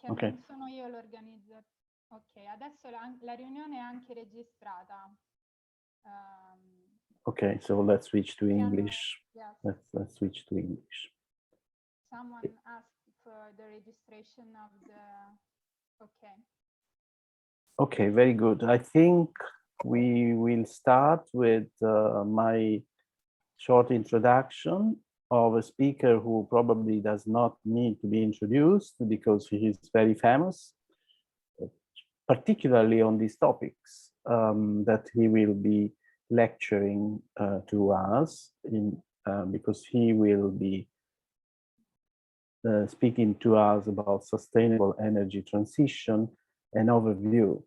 Perché Okay. non sono io l'organizzatore. Ok, adesso la riunione è anche registrata. Okay, so let's switch to English. Yes. Let's switch to English. Someone asked for the registration of the... Okay. Okay, very good. I think we will start with my short introduction of a speaker who probably does not need to be introduced because he is very famous, particularly on these topics that he will be lecturing to us in because he will be speaking to us about sustainable energy transition and overview.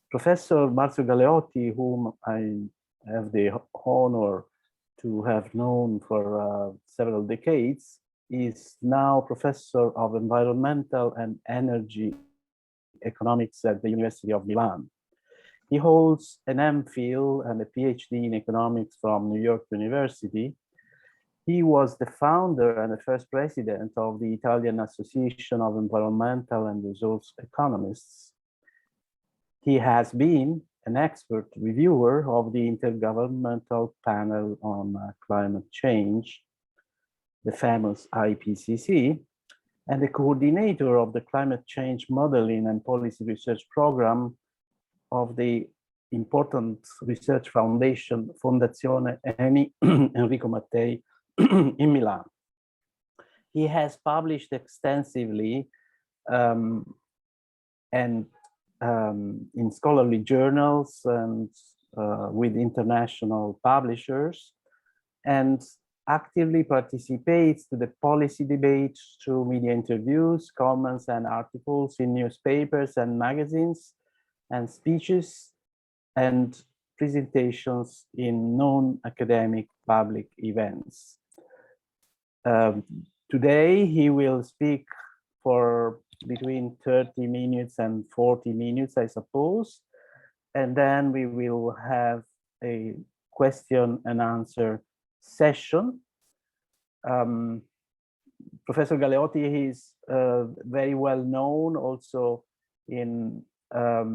Professor Marzio Galeotti, whom I have the honor to have known for several decades, is now professor of environmental and energy economics at the University of Milan. He holds an MPhil and a PhD in economics from New York University. He was the founder and the first president of the Italian Association of Environmental and Resource Economists. He has been an expert reviewer of the Intergovernmental Panel on Climate Change, the famous IPCC, and the coordinator of the Climate Change Modeling and Policy Research Program of the important research foundation Fondazione Enrico Mattei in Milan. He has published extensively and in scholarly journals and with international publishers, and actively participates to the policy debates through media interviews, comments, and articles in newspapers and magazines, and speeches and presentations in non-academic public events. Today, he will speak for between 30 minutes and 40 minutes, I suppose. And then we will have a question and answer session. Professor Galeotti is very well known also in at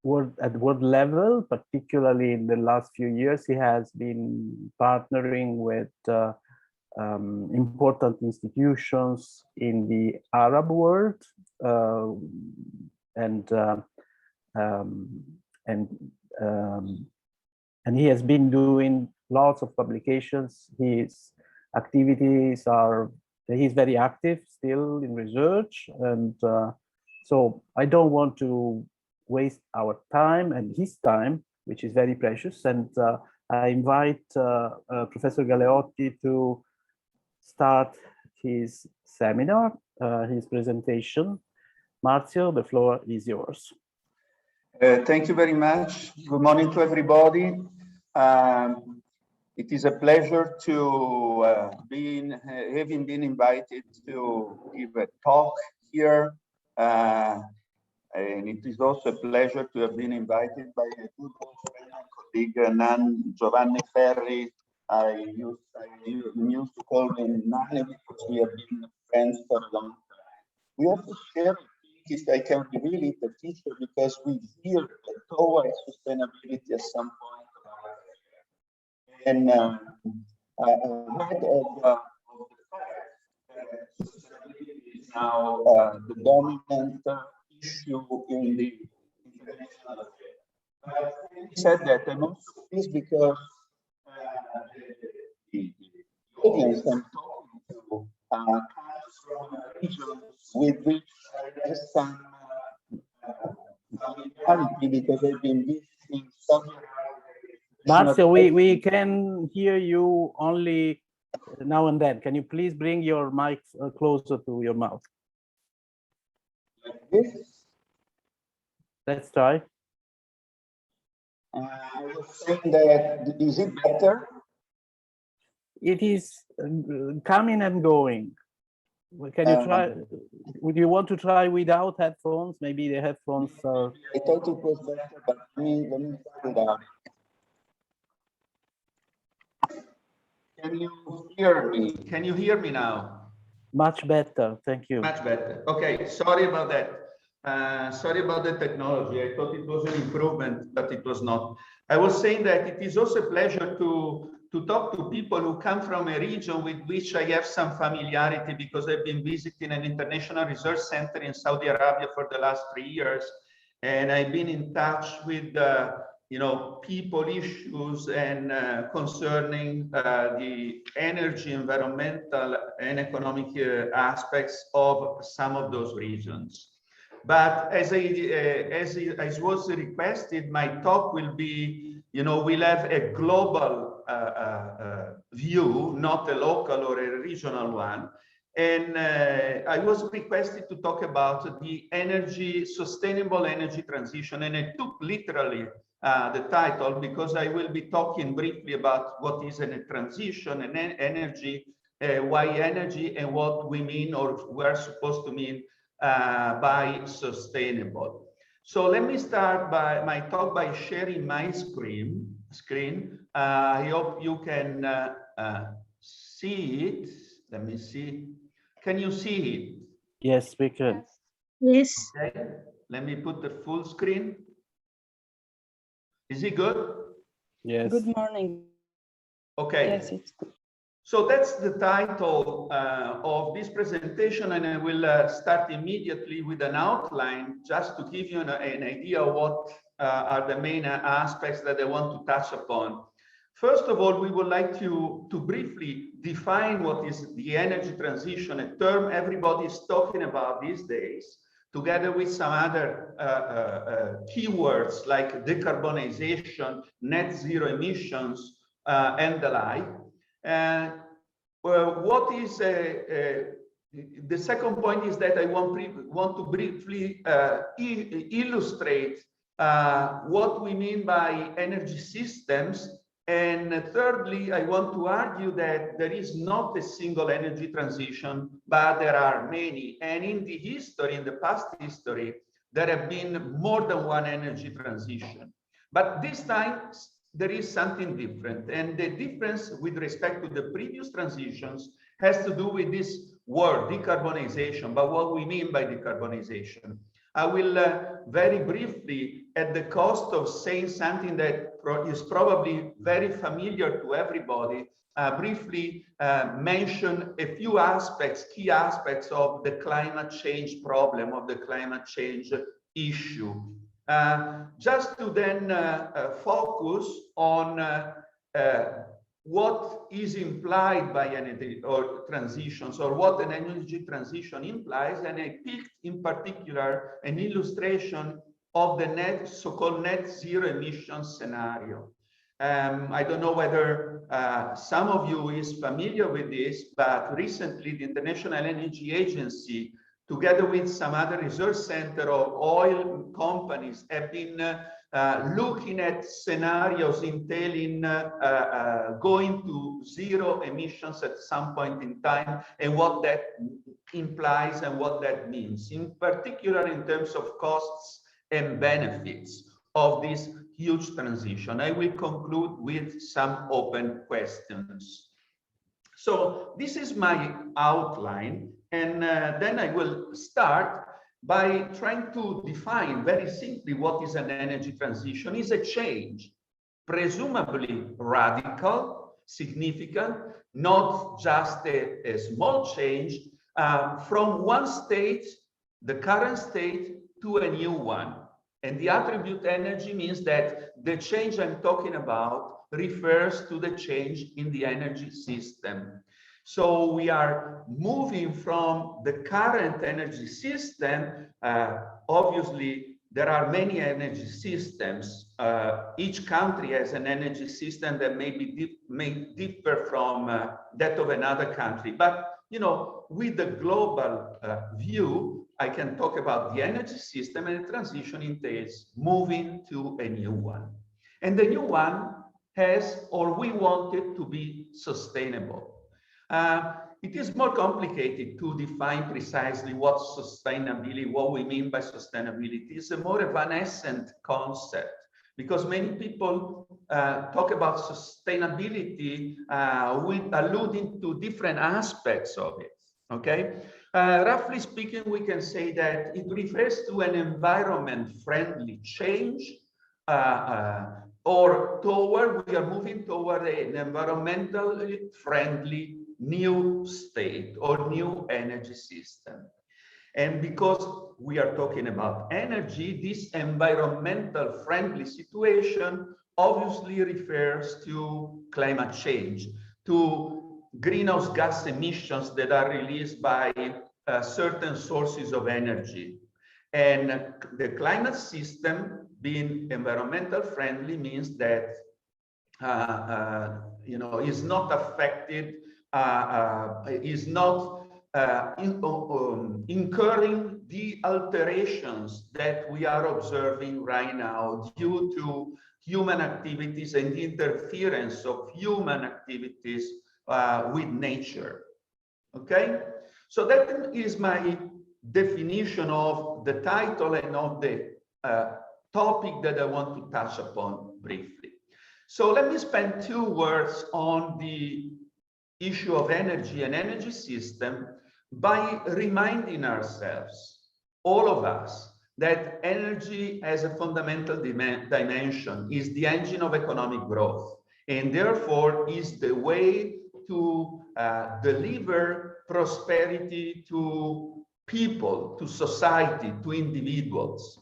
world level, particularly in the last few years. He has been partnering with important institutions in the Arab world, and he has been doing lots of publications. His activities are, he's very active still in research, and so I don't want to waste our time and his time, which is very precious, and I invite Professor Galeotti to start his seminar, his presentation. Marzio, the floor is yours. Thank you very much. Good morning to everybody. It is a pleasure to having been invited to give a talk here. And it is also a pleasure to have been invited by a good friend and colleague, Giovanni Ferri. I used to call him Nane because we have been friends for a long time. We also share if I can reveal it the future because we hear towards sustainability at some point of our career. And ahead of the fact that sustainability is now the dominant issue in the international affairs. But having said that, I'm also pleased because the audience I'm talking to comes from regions with which I have some familiarity because I've been visiting some. Marzio, we can hear you only now and then. Can you please bring your mic closer to your mouth? Like this? Let's try. I was saying that, is it better? It is coming and going. Can you try? Would you want to try without headphones? Maybe the headphones are. I thought it was better, but let me find out. Can you hear me? Can you hear me now? Much better, thank you. Much better. Okay, sorry about that. Sorry about the technology. I thought it was an improvement, but it was not. I was saying that it is also a pleasure to talk to people who come from a region with which I have some familiarity, because I've been visiting an international research center in Saudi Arabia for the last 3 years. And I've been in touch with you know, people issues and concerning the energy, environmental, and economic aspects of some of those regions. But as was requested, my talk will be, you know, we'll have a global view, not a local or a regional one. And I was requested to talk about the sustainable energy transition, and I took literally the title, because I will be talking briefly about what is a transition and energy, why energy, and what we mean, or we're supposed to mean by sustainable. So let me start by my talk by sharing my screen. I hope you can see it. Let me see. Can you see it? Yes, we can. Yes. Yes. Okay. Let me put the full screen. Is it good? Yes. Good morning. Okay. Yes, it's good. So that's the title of this presentation, and I will start immediately with an outline just to give you an idea of what are the main aspects that I want to touch upon. First of all, we would like to briefly define what is the energy transition, a term everybody is talking about these days, together with some other keywords like decarbonization, net zero emissions, and the like. What is the second point is that I want to briefly illustrate what we mean by energy systems. And thirdly, I want to argue that there is not a single energy transition, but there are many. And in the history, in the past history, there have been more than one energy transition. But this time, there is something different. And the difference with respect to the previous transitions has to do with this word, decarbonization, but what we mean by decarbonization. I will very briefly, at the cost of saying something that is probably very familiar to everybody, briefly mention a few aspects, key aspects of the climate change problem, of the climate change issue. Just to then focus on what is implied by energy or transitions, or what an energy transition implies. And I picked in particular an illustration of the so-called net zero emissions scenario. I don't know whether some of you is familiar with this, but recently the International Energy Agency, together with some other research center of oil companies, have been looking at scenarios entailing going to zero emissions at some point in time, and what that implies and what that means, in particular in terms of costs and benefits of this huge transition. I will conclude with some open questions. So this is my outline, and then I will start by trying to define very simply what is an energy transition. Is a change, presumably radical, significant, not just a small change, from one state, the current state, to a new one. And the attribute energy means that the change I'm talking about refers to the change in the energy system. So we are moving from the current energy system. Obviously, there are many energy systems. Each country has an energy system that may differ from that of another country. But you know, with the global view, I can talk about the energy system, and the transition entails moving to a new one. And the new one has, or we want it to be, sustainable. It is more complicated to define precisely what sustainability, what we mean by sustainability. It's a more evanescent concept, because many people talk about sustainability with alluding to different aspects of it. Okay, roughly speaking, we can say that it refers to an environment-friendly change, or we are moving toward an environmentally friendly new state or new energy system. And because we are talking about energy, this environmental friendly situation obviously refers to climate change, to greenhouse gas emissions that are released by certain sources of energy. And the climate system being environmental friendly means that is not affected, is not incurring the alterations that we are observing right now due to human activities and the interference of human activities with nature. Okay, so that is my definition of the title and of the topic that I want to touch upon briefly. So let me spend 2 words on the issue of energy and energy system by reminding ourselves, all of us, that energy as a fundamental dimension is the engine of economic growth, and therefore is the way to deliver prosperity to people, to society, to individuals.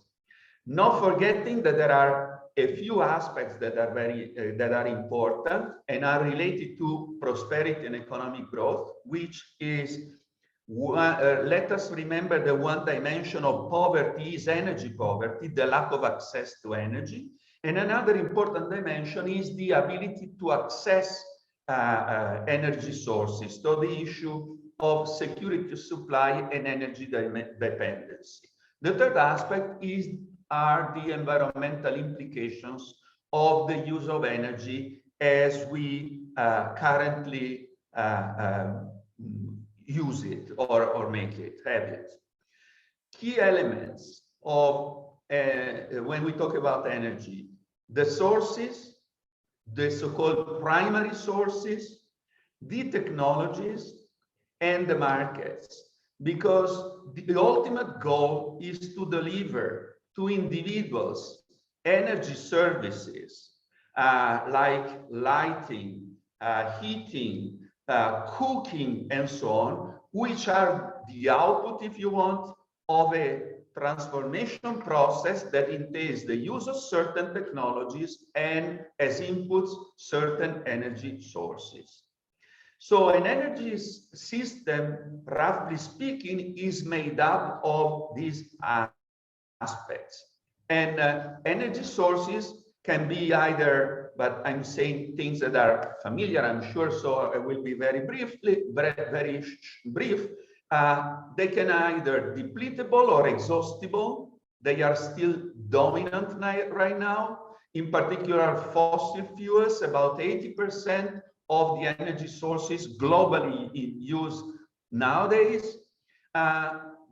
Not forgetting that there are a few aspects that are that are important and are related to prosperity and economic growth, which is let us remember the one dimension of poverty is energy poverty, the lack of access to energy. And another important dimension is the ability to access energy sources, so the issue of security of supply and energy dependency. The third aspect are the environmental implications of the use of energy as we currently use it or make it, have it. Key elements of when we talk about energy: the sources, the so-called primary sources, the technologies, and the markets, because the ultimate goal is to deliver to individuals energy services like lighting, heating, cooking, and so on, which are the output, if you want, of a transformation process that entails the use of certain technologies and as inputs certain energy sources. So an energy system, roughly speaking, is made up of these aspects. And energy sources can be either, but I'm saying things that are familiar, I'm sure, so I will be very brief. They can either depletable or exhaustible. They are still dominant right now. In particular, fossil fuels, about 80% of the energy sources globally in use nowadays.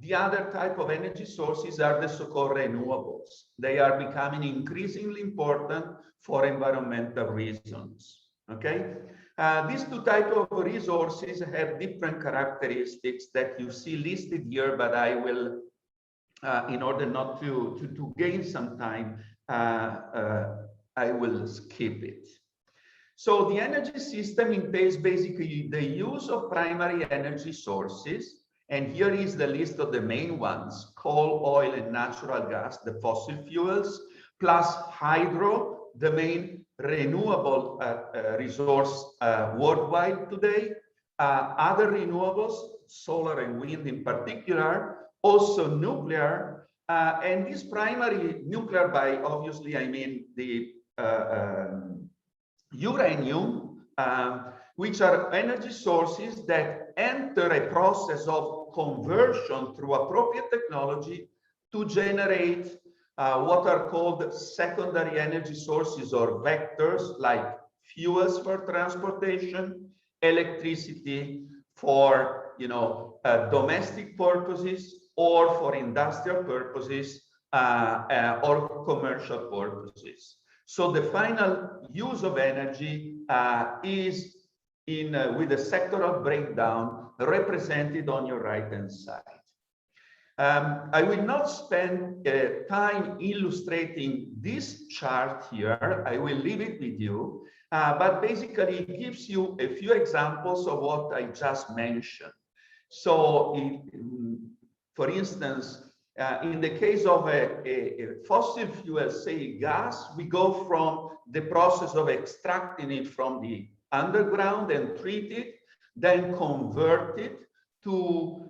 The other type of energy sources are the so-called renewables. They are becoming increasingly important for environmental reasons. Okay, these 2 types of resources have different characteristics that you see listed here, but I will, in order not to gain some time, I will skip it. So the energy system entails basically the use of primary energy sources. And here is the list of the main ones: coal, oil, and natural gas, the fossil fuels, plus hydro, the main renewable resource worldwide today. Other renewables, solar and wind in particular, also nuclear. And this primary nuclear, by obviously I mean the uranium, which are energy sources that enter a process of conversion through appropriate technology to generate what are called secondary energy sources or vectors, like fuels for transportation, electricity for domestic purposes or for industrial purposes or commercial purposes. So the final use of energy is with a sectoral breakdown represented on your right-hand side. I will not spend time illustrating this chart here. I will leave it with you, but basically it gives you a few examples of what I just mentioned. So, for instance, in the case of a fossil fuel, say gas, we go from the process of extracting it from the underground and treat it, then convert it to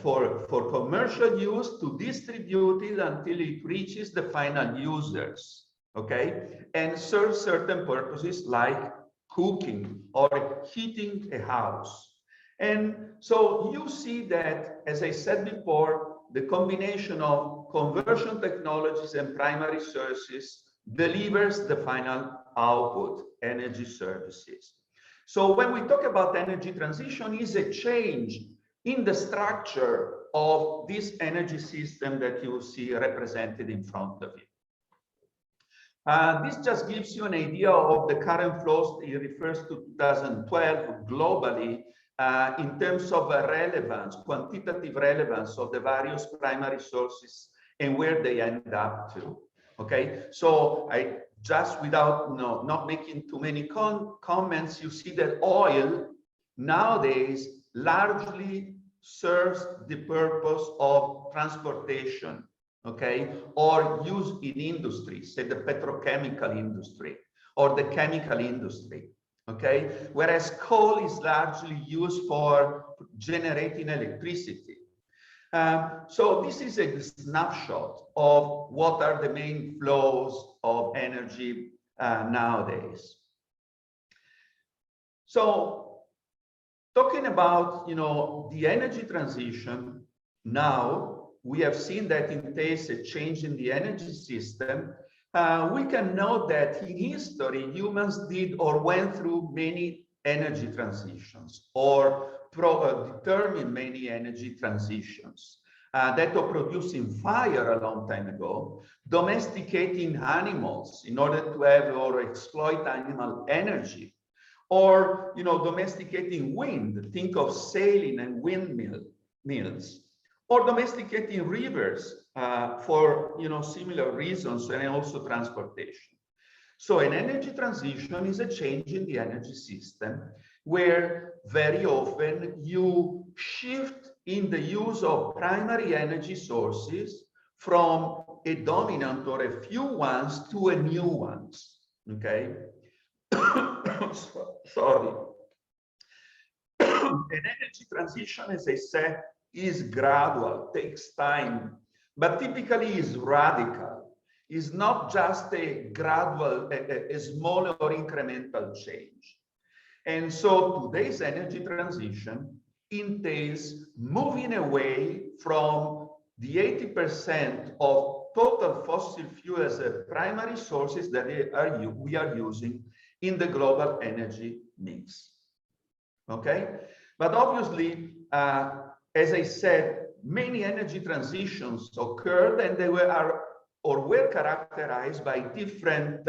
for commercial use, to distribute it until it reaches the final users, okay, and serve certain purposes like cooking or heating a house. And so you see that, as I said before, the combination of conversion technologies and primary sources delivers the final output, energy services. So when we talk about energy transition, is a change in the structure of this energy system that you see represented in front of you. This just gives you an idea of the current flows. It refers to 2012 globally in terms of relevance, quantitative relevance of the various primary sources and where they end up to. Okay, so I just, without not making too many comments, you see that oil nowadays largely serves the purpose of transportation, okay, or used in industry, say the petrochemical industry or the chemical industry, okay, whereas coal is largely used for generating electricity. So this is a snapshot of what are the main flows of energy nowadays. So talking about, the energy transition, now we have seen that it entails a change in the energy system. We can note that in history, humans did or went through many energy transitions or determined many energy transitions. That of producing fire a long time ago, domesticating animals in order to have or exploit animal energy, or domesticating wind, think of sailing and windmills, or domesticating rivers for similar reasons, and also transportation. So an energy transition is a change in the energy system where very often you shift in the use of primary energy sources from a dominant or a few ones to a new ones, okay? Sorry. An energy transition, as I said, is gradual, takes time, but typically is radical. Is not just a gradual, a small or incremental change. And so today's energy transition entails moving away from the 80% of total fossil fuel as a primary sources that we are using in the global energy mix. Okay, but obviously, as I said, many energy transitions occurred, and they were characterized by different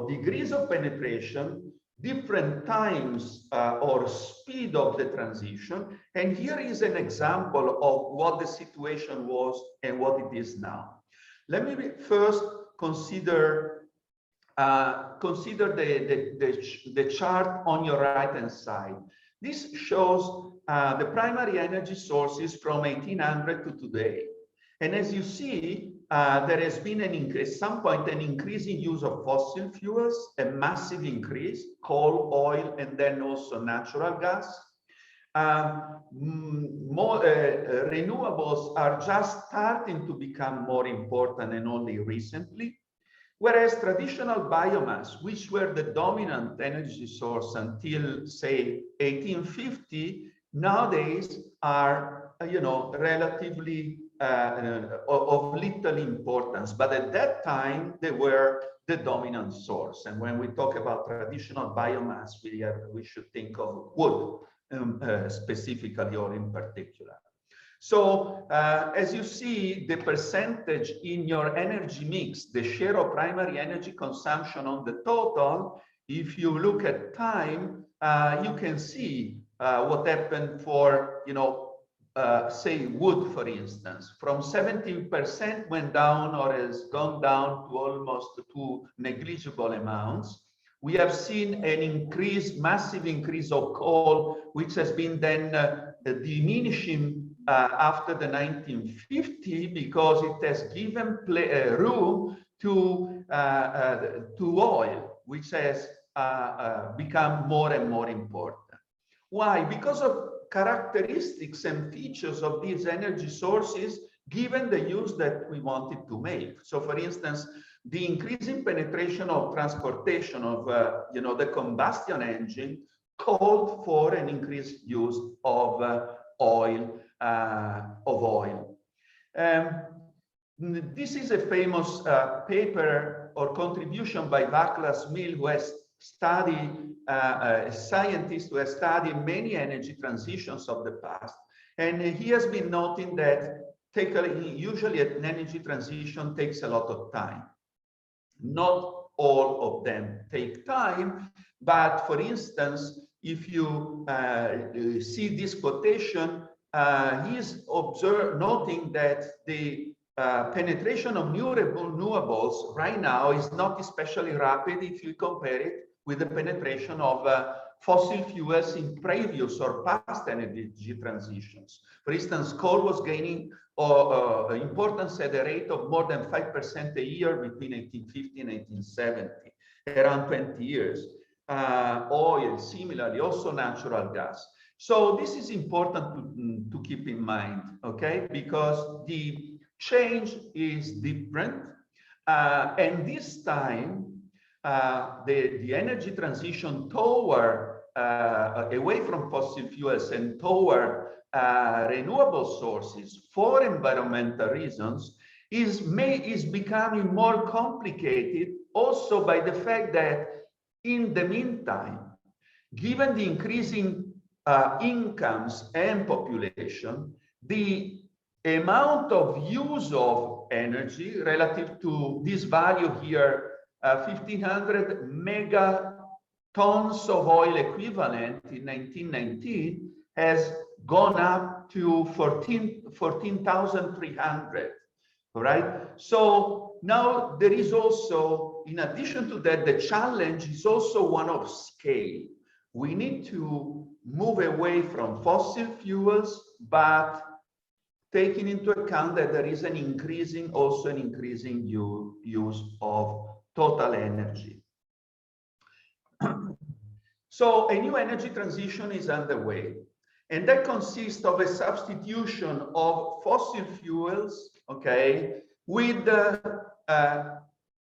degrees of penetration, different times or speed of the transition. And here is an example of what the situation was and what it is now. Let me first consider the chart on your right-hand side. This shows the primary energy sources from 1800 to today. And as you see, there has been an increase, at some point, an increase in use of fossil fuels, a massive increase, coal, oil, and then also natural gas. Renewables are just starting to become more important, and only recently. Whereas traditional biomass, which were the dominant energy source until, say, 1850, nowadays are, relatively of little importance. But at that time, they were the dominant source. And when we talk about traditional biomass, we should think of wood specifically or in particular. So as you see, the percentage in your energy mix, the share of primary energy consumption on the total if you look at time, you can see what happened for, say wood, for instance, from 17% went down or has gone down to almost to negligible amounts. We have seen an increase, massive increase of coal, which has been then diminishing after the 1950 because it has given room to oil, which has become more and more important. Why? Because of characteristics and features of these energy sources, given the use that we wanted to make. So, for instance, the increasing penetration of transportation of the combustion engine called for an increased use of oil. This is a famous paper or contribution by Václav Smil, who has studied a scientist who has studied many energy transitions of the past, and he has been noting that usually an energy transition takes a lot of time. Not all of them take time, but for instance, if you see this quotation, he's noting that the penetration of new renewables right now is not especially rapid if you compare it with the penetration of fossil fuels in previous or past energy transitions. For instance, coal was gaining importance at a rate of more than 5% a year between 1850 and 1870, around 20 years. Oil, similarly, also natural gas. So this is important to keep in mind, okay? Because the change is different, and this time the energy transition toward away from fossil fuels and toward renewable sources for environmental reasons is becoming more complicated also by the fact that in the meantime, given the increasing incomes and population, the amount of use of energy relative to this value here, 1,500 megatons of oil equivalent in 1919 has gone up to 14,300, all right? So now there is also, in addition to that, the challenge is also one of scale. We need to move away from fossil fuels, but taking into account that there is an increasing use of total energy. So a new energy transition is underway, and that consists of a substitution of fossil fuels, okay, with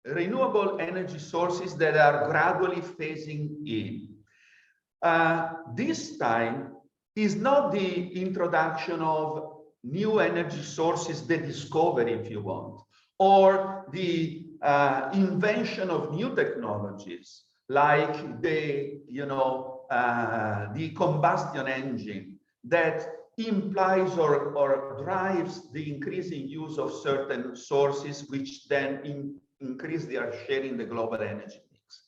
renewable energy sources that are gradually phasing in. This time is not the introduction of new energy sources, the discovery, if you want, or the invention of new technologies like the combustion engine that implies or drives the increasing use of certain sources, which then increase their share in the global energy mix.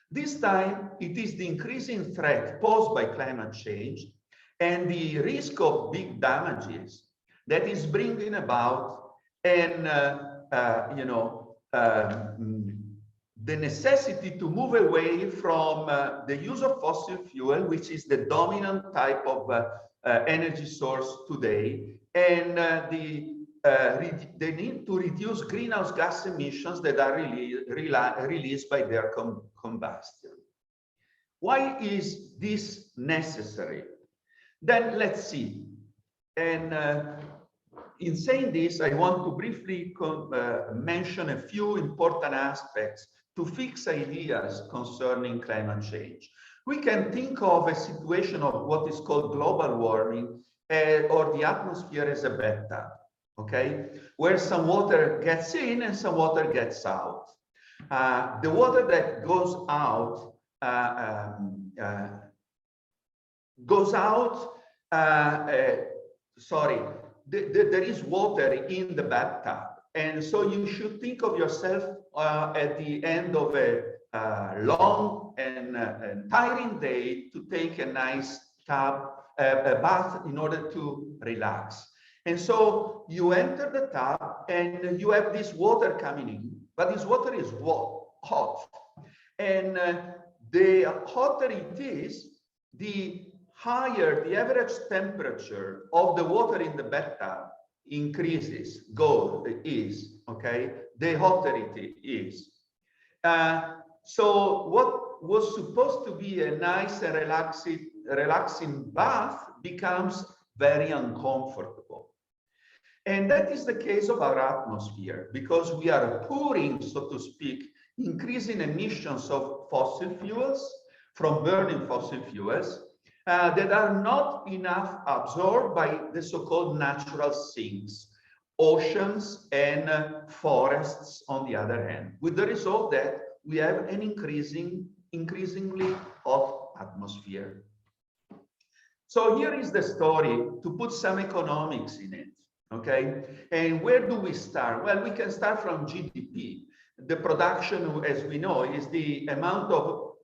This time, it is the increasing threat posed by climate change and the risk of big damages that is bringing about the necessity to move away from the use of fossil fuel, which is the dominant type of energy source today, and the need to reduce greenhouse gas emissions that are released by their combustion. Why is this necessary? Then let's see. And in saying this, I want to briefly mention a few important aspects to fix ideas concerning climate change. We can think of a situation of what is called global warming or the atmosphere as a bathtub, okay, where some water gets in and some water gets out. The water that goes out there is water in the bathtub, and so you should think of yourself at the end of a long and tiring day to take a nice a bath in order to relax. And so you enter the tub and you have this water coming in, but this water is hot. And the hotter it is, the higher the average temperature of the water in the bathtub increases, okay? The hotter it is. So what was supposed to be a nice and relaxing bath becomes very uncomfortable. And that is the case of our atmosphere, because we are pouring, so to speak, increasing emissions of fossil fuels from burning fossil fuels that are not enough absorbed by the so-called natural sinks, oceans and forests on the other hand, with the result that we have an increasingly hot atmosphere. So here is the story to put some economics in it, okay? And where do we start? Well, we can start from GDP. The production, as we know, is the amount of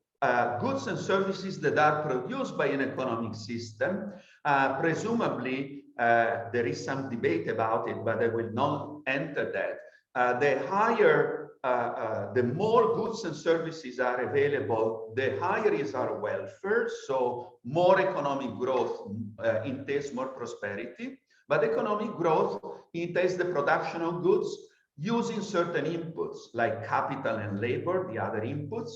goods and services that are produced by an economic system. Presumably, there is some debate about it, but I will not enter that. The more goods and services are available, the higher is our welfare. So more economic growth entails more prosperity, but economic growth entails the production of goods using certain inputs like capital and labor, the other inputs,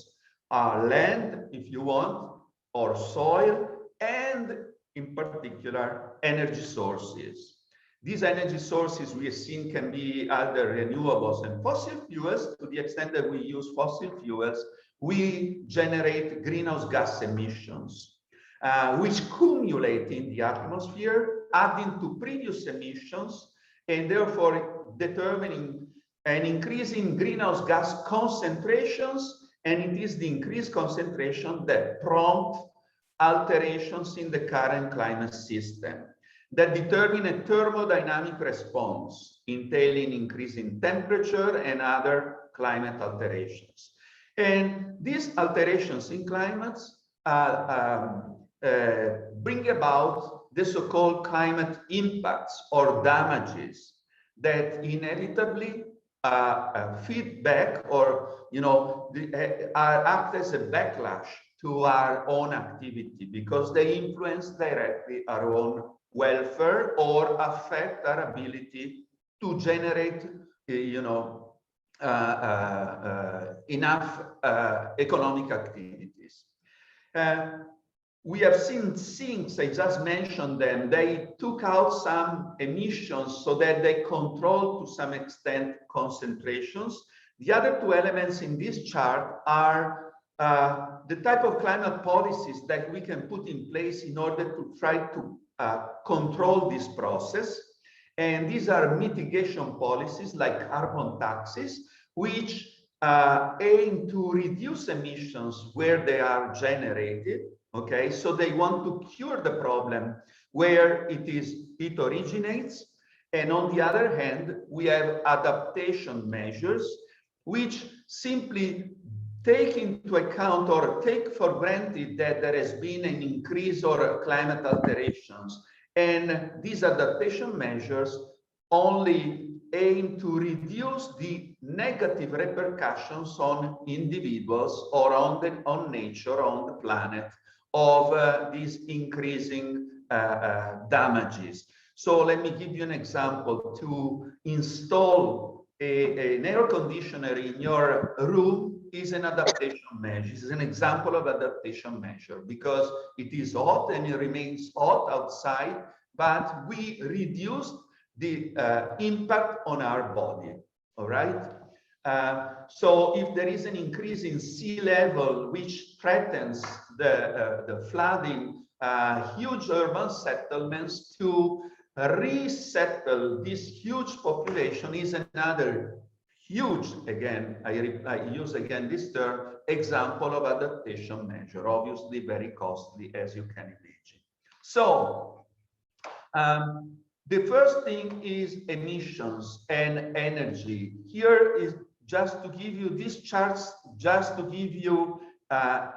land, if you want, or soil, and in particular, energy sources. These energy sources we have seen can be either renewables and fossil fuels. To the extent that we use fossil fuels, we generate greenhouse gas emissions, which accumulate in the atmosphere, adding to previous emissions, and therefore determining an increase in greenhouse gas concentrations. And it is the increased concentration that prompt alterations in the current climate system that determine a thermodynamic response, entailing increasing temperature and other climate alterations. And these alterations in climates bring about the so-called climate impacts or damages that inevitably feedback or act as a backlash to our own activity, because they influence directly our own welfare or affect our ability to generate enough economic activities. We have seen sinks, I just mentioned them, they took out some emissions so that they control to some extent concentrations. The other two elements in this chart are the type of climate policies that we can put in place in order to try to control this process. And these are mitigation policies like carbon taxes, which aim to reduce emissions where they are generated. Okay, so they want to cure the problem where it originates. And on the other hand, we have adaptation measures, which simply take into account or take for granted that there has been an increase or climate alterations. And these adaptation measures only aim to reduce the negative repercussions on individuals or on nature, on the planet, of these increasing damages. So let me give you an example. To install an air conditioner in your room is an adaptation measure. This is an example of adaptation measure because it is hot and it remains hot outside, but we reduce the impact on our body, all right? So if there is an increase in sea level, which threatens the flooding, huge urban settlements, to resettle this huge population is another huge, again, I use again this term, example of adaptation measure, obviously very costly, as you can imagine. So the first thing is emissions and energy. Here is just to give you these charts, just to give you a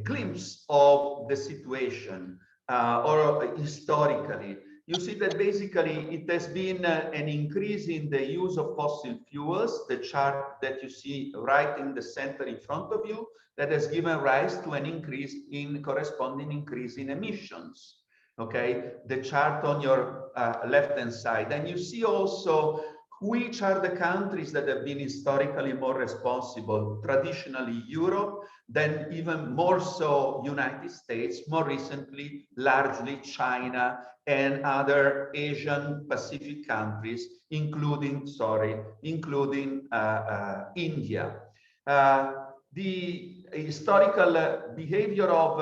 glimpse of the situation or historically. You see that basically it has been an increase in the use of fossil fuels, the chart that you see right in the center in front of you, that has given rise to an increase in corresponding increase in emissions. Okay, the chart on your left-hand side. And you see also which are the countries that have been historically more responsible, traditionally Europe, then even more so United States, more recently, largely China and other Asian Pacific countries, including India. The historical behavior of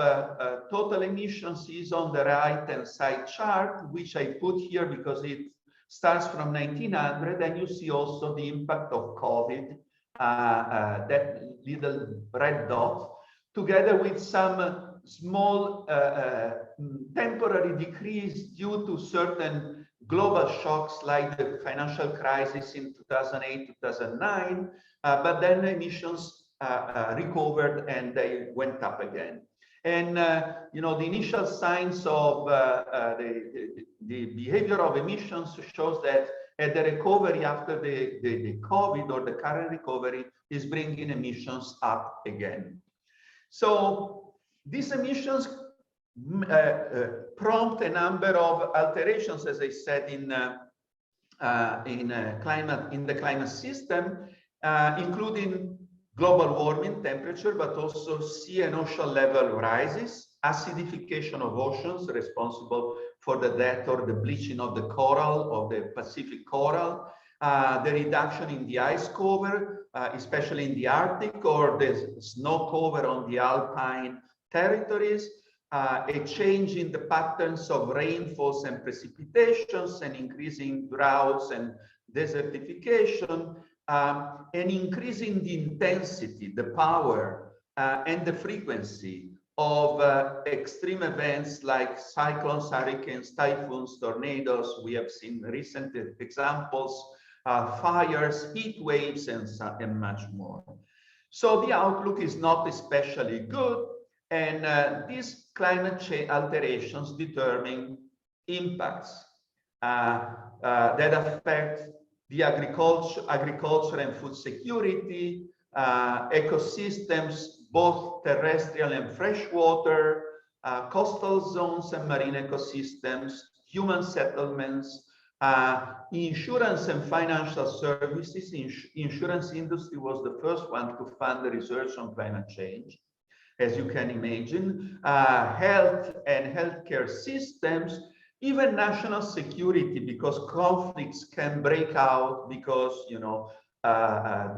total emissions is on the right-hand side chart, which I put here because it starts from 1900, and you see also the impact of COVID, that little red dot, together with some small temporary decrease due to certain global shocks like the financial crisis in 2008, 2009, but then emissions recovered and they went up again. And you know, the initial signs of the behavior of emissions shows that the recovery after the COVID or the current recovery is bringing emissions up again. So these emissions prompt a number of alterations, as I said, in the climate system, including global warming temperature, but also sea and ocean level rises, acidification of oceans responsible for the death or the bleaching of the coral, of the Pacific coral, the reduction in the ice cover, especially in the Arctic, or the snow cover on the alpine territories, a change in the patterns of rainfalls and precipitations, and increasing droughts and desertification, an increase in the intensity, the power, and the frequency of extreme events like cyclones, hurricanes, typhoons, tornadoes. We have seen recent examples, fires, heat waves, and much more. So the outlook is not especially good, and these climate change alterations determine impacts that affect the agriculture and food security, ecosystems, both terrestrial and freshwater, coastal zones and marine ecosystems, human settlements, insurance and financial services. Insurance industry was the first one to fund the research on climate change, as you can imagine, health and healthcare systems, even national security, because conflicts can break out because, you know,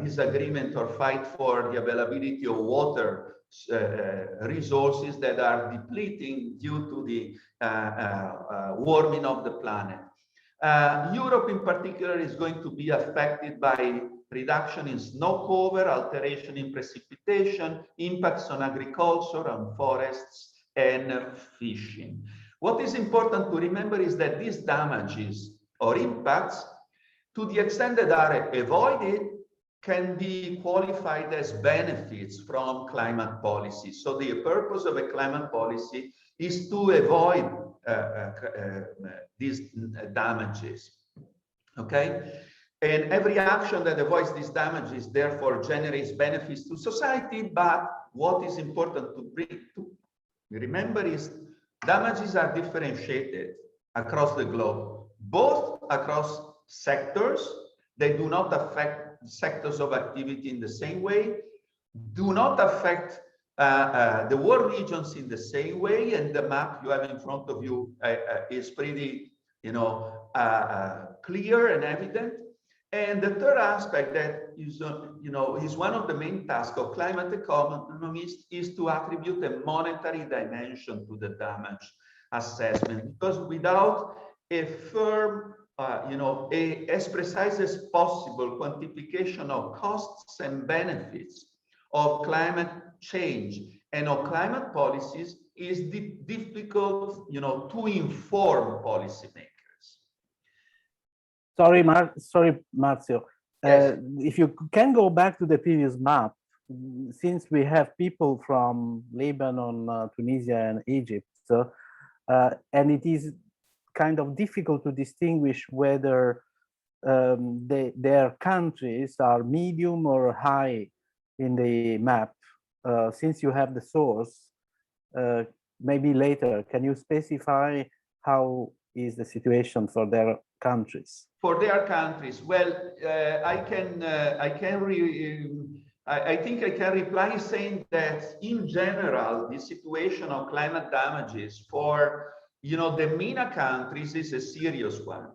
disagreement or fight for the availability of water resources that are depleting due to the warming of the planet. Europe in particular is going to be affected by reduction in snow cover, alteration in precipitation, impacts on agriculture, on forests, and fishing. What is important to remember is that these damages or impacts, to the extent that are avoided, can be qualified as benefits from climate policy. So the purpose of a climate policy is to avoid these damages, okay? And every action that avoids these damages therefore generates benefits to society. But what is important to remember is damages are differentiated across the globe, both across sectors. They do not affect sectors of activity in the same way, do not affect the world regions in the same way, and the map you have in front of you is pretty, you know, clear and evident. And the third aspect that is, you know, is one of the main tasks of climate economists is to attribute a monetary dimension to the damage assessment, because without a firm, you know, as precise as possible quantification of costs and benefits of climate change and of climate policies is difficult, you know, to inform policymakers. Sorry, Marzio. Yes. If you can go back to the previous map, since we have people from Lebanon, Tunisia, and Egypt, and it is kind of difficult to distinguish whether their countries are medium or high in the map. Since you have the source, maybe later, can you specify how is the situation for their countries? For their countries, well, I think I can reply saying that in general, the situation of climate damages for, you know, the MENA countries is a serious one.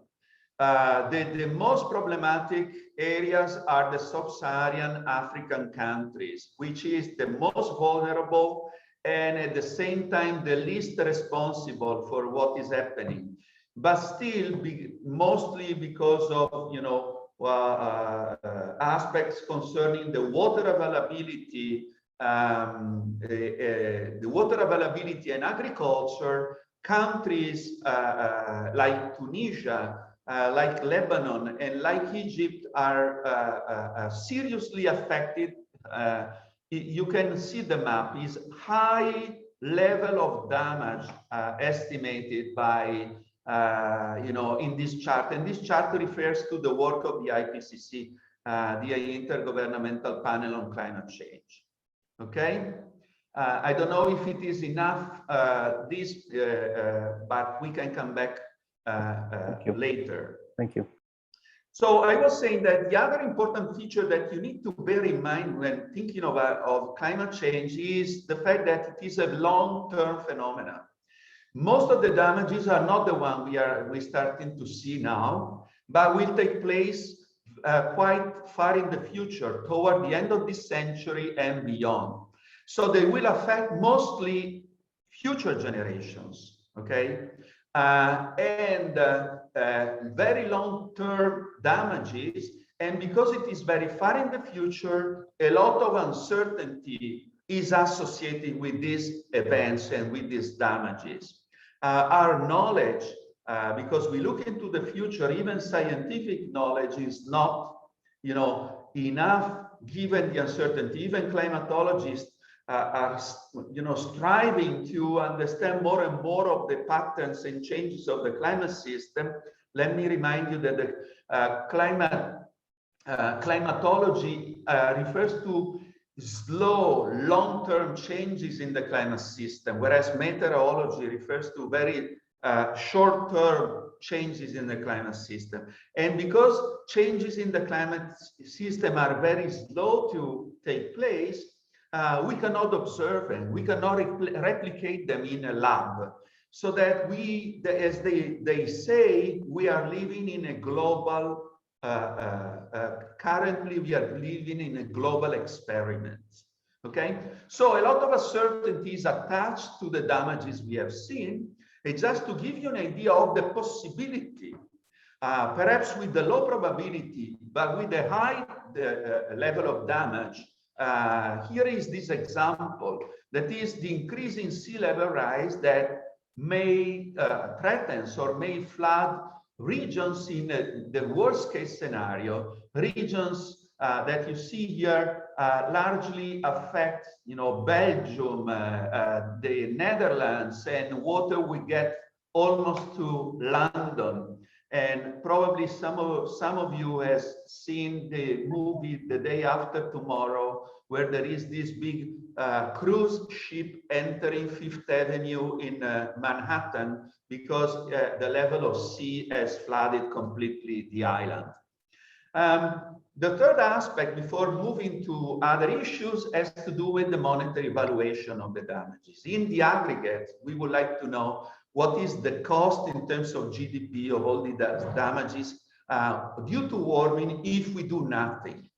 The most problematic areas are the sub-Saharan African countries, which is the most vulnerable and at the same time the least responsible for what is happening. But still, mostly because of, you know, aspects concerning the water availability, and agriculture, countries like Tunisia, like Lebanon, and like Egypt are seriously affected. You can see the map is high level of damage estimated by you know, in this chart, and this chart refers to the work of the IPCC, the Intergovernmental Panel on Climate Change. Okay, I don't know if it is enough, but we can come back later. Thank you. So I was saying that the other important feature that you need to bear in mind when thinking of climate change is the fact that it is a long-term phenomenon. Most of the damages are not the one we're starting to see now, but will take place quite far in the future, toward the end of this century and beyond. So they will affect mostly future generations, okay? And very long-term damages. And because it is very far in the future, a lot of uncertainty is associated with these events and with these damages. Our knowledge, because we look into the future, even scientific knowledge is not, you know, enough given the uncertainty. Even climatologists are, you know, striving to understand more and more of the patterns and changes of the climate system. Let me remind you that the climatology refers to slow, long-term changes in the climate system, whereas meteorology refers to very short-term changes in the climate system. And because changes in the climate system are very slow to take place, we cannot observe them, we cannot replicate them in a lab. So that we, as they say, we are living in a global, currently we are living in a global experiment, okay? So a lot of uncertainties attached to the damages we have seen. And just to give you an idea of the possibility, perhaps with the low probability, but with a high level of damage, here is this example, that is the increase in sea level rise that may threaten or may flood regions in the worst case scenario, regions that you see here largely affect, you know, Belgium, the Netherlands, and water we get almost to London. And probably some of you has seen the movie The Day After Tomorrow, where there is this big cruise ship entering Fifth Avenue in Manhattan because the level of sea has flooded completely the island. The third aspect, before moving to other issues, has to do with the monetary valuation of the damages. In the aggregate, we would like to know what is the cost in terms of GDP of all the damages due to warming if we do nothing.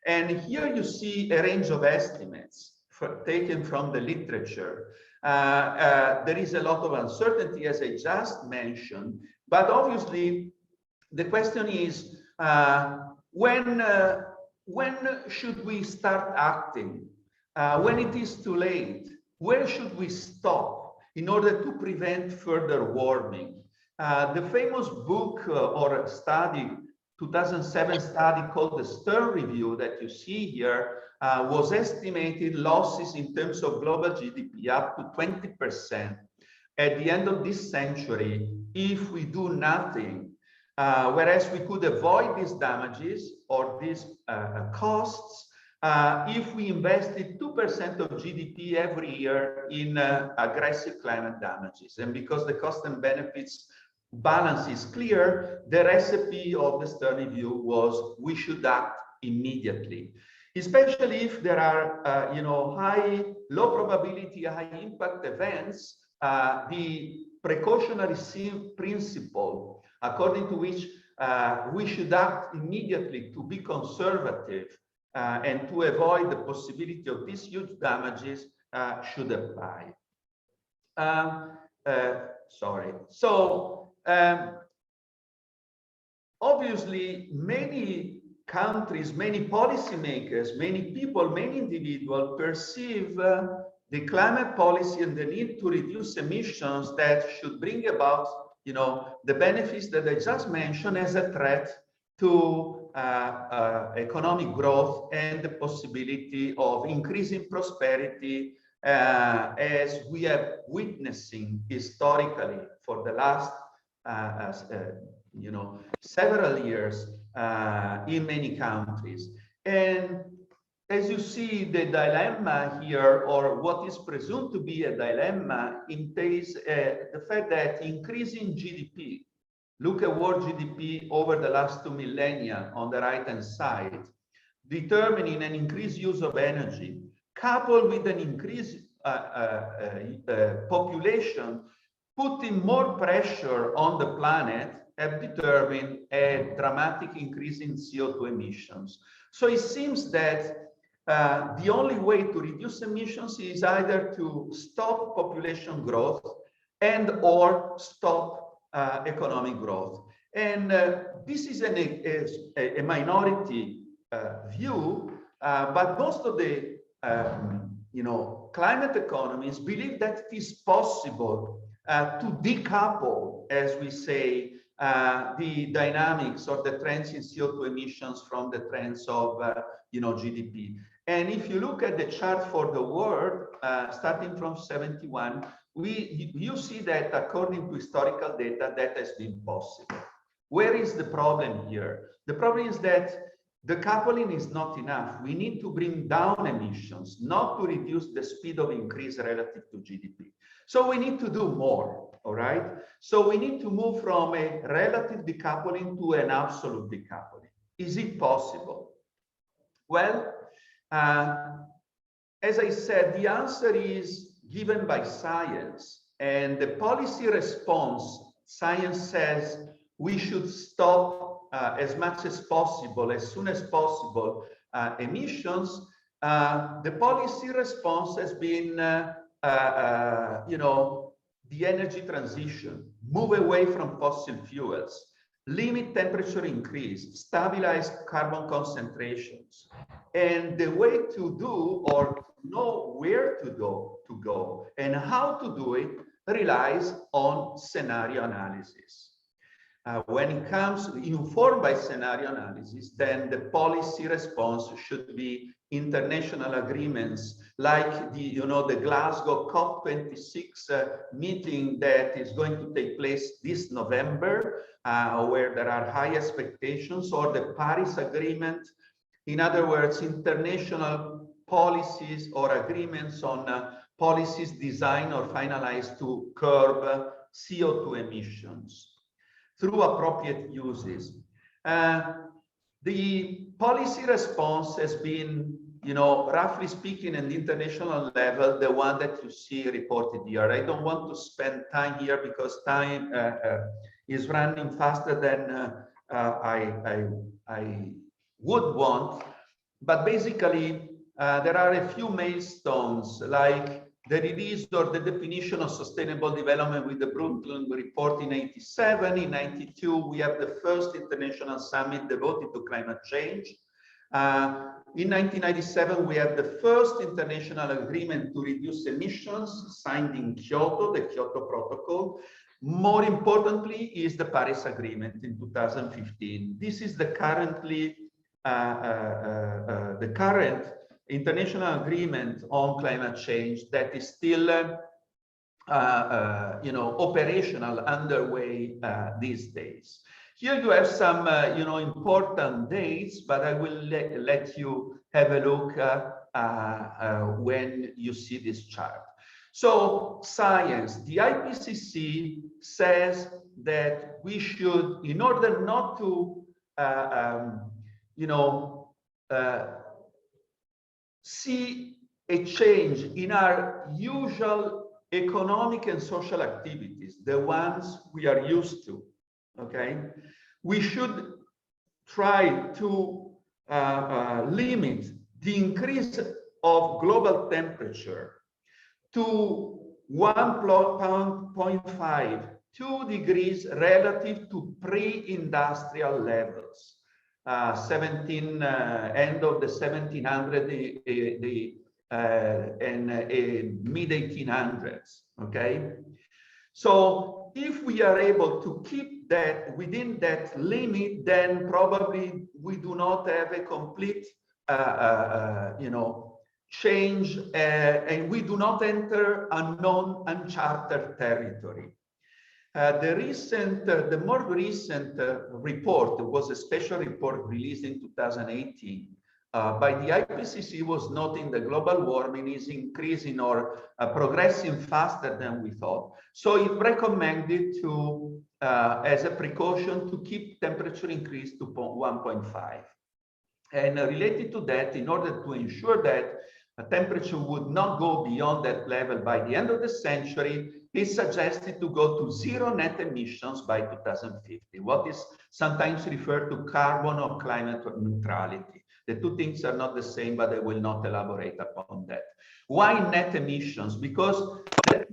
And here you see a range of estimates taken from the literature. There is a lot of uncertainty, as I just mentioned, but obviously the question is, when should we start acting? When it is too late? Where should we stop in order to prevent further warming? The famous book or study 2007 study called the Stern Review that you see here was estimated losses in terms of global GDP up to 20% at the end of this century if we do nothing. Whereas we could avoid these damages or these costs if we invested 2% of GDP every year in aggressive climate damages. And because the cost and benefits balance is clear, the recipe of the Stern Review was we should act immediately, especially if there are low probability, high impact events. The precautionary principle, according to which we should act immediately to be conservative and to avoid the possibility of these huge damages, should apply. Obviously, many countries, many policymakers, many people, many individuals perceive the climate policy and the need to reduce emissions that should bring about, the benefits that I just mentioned as a threat to economic growth and the possibility of increasing prosperity, as we have witnessing historically for the last several years in many countries. And as you see, the dilemma here, or what is presumed to be a dilemma, entails the fact that increasing GDP, look at world GDP over the last 2 millennia on the right-hand side, determining an increased use of energy, coupled with an increased population, putting more pressure on the planet, have determined a dramatic increase in CO2 emissions. So it seems that the only way to reduce emissions is either to stop population growth and or stop economic growth. And this is a minority view, but most of the climate economists believe that it is possible to decouple, as we say, the dynamics or the trends in CO2 emissions from the trends of GDP. And if you look at the chart for the world, starting from 71, you see that according to historical data, that has been possible. Where is the problem here? The problem is that the coupling is not enough. We need to bring down emissions, not to reduce the speed of increase relative to GDP. So we need to do more, all right? So we need to move from a relative decoupling to an absolute decoupling. Is it possible? Well, as I said, the answer is given by science, and the policy response, science says we should stop as much as possible, as soon as possible, emissions. The policy response has been, the energy transition, move away from fossil fuels, limit temperature increase, stabilize carbon concentrations. And the way to do, or know where to go and how to do it, relies on scenario analysis. When it comes informed by scenario analysis, then the policy response should be international agreements like the Glasgow COP26 meeting that is going to take place this November, where there are high expectations, or the Paris Agreement. In other words, international policies or agreements on policies designed or finalized to curb CO2 emissions through appropriate uses. The policy response has been, roughly speaking, at the international level, the one that you see reported here. I don't want to spend time here because time is running faster than I would want. But basically, there are a few milestones, like the release or the definition of sustainable development with the Brundtland report in 87. In 92, we have the first international summit devoted to climate change. In 1997, we have the first international agreement to reduce emissions signed in Kyoto, the Kyoto Protocol. more importantly is the Paris Agreement in 2015. This is the current international agreement on climate change that is still operational, underway these days. Here you have some important dates, but I will let you have a look when you see this chart. So science, the IPCC says that we should, in order not to see a change in our usual economic and social activities, the ones we are used to, okay? We should try to limit the increase of global temperature to 1.5, 2 degrees relative to pre-industrial levels. End of the 1700s and mid 1800s. Okay, so if we are able to keep that within that limit, then probably we do not have a complete change, and we do not enter unknown, uncharted territory. The more recent report was a special report released in 2018 by the IPCC, was noting the global warming is increasing or progressing faster than we thought. So it recommended to, as a precaution, to keep temperature increase to 1.5. And related to that, in order to ensure that a temperature would not go beyond that level by the end of the century, is suggested to go to zero net emissions by 2050, what is sometimes referred to carbon or climate neutrality. The two things are not the same, but I will not elaborate upon that. Why net emissions? Because that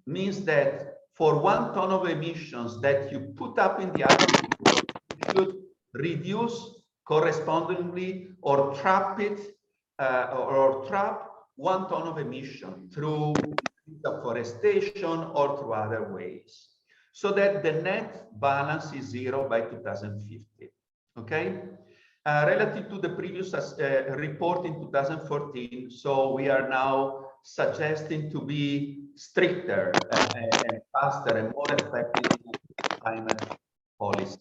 means that for 1 ton of emissions that you put up in the atmosphere, you should reduce correspondingly or trap it, or trap 1 ton of emission through deforestation or through other ways, so that the net balance is zero by 2050. Okay, relative to the previous report in 2014, so we are now suggesting to be stricter and faster and more effective in climate policy.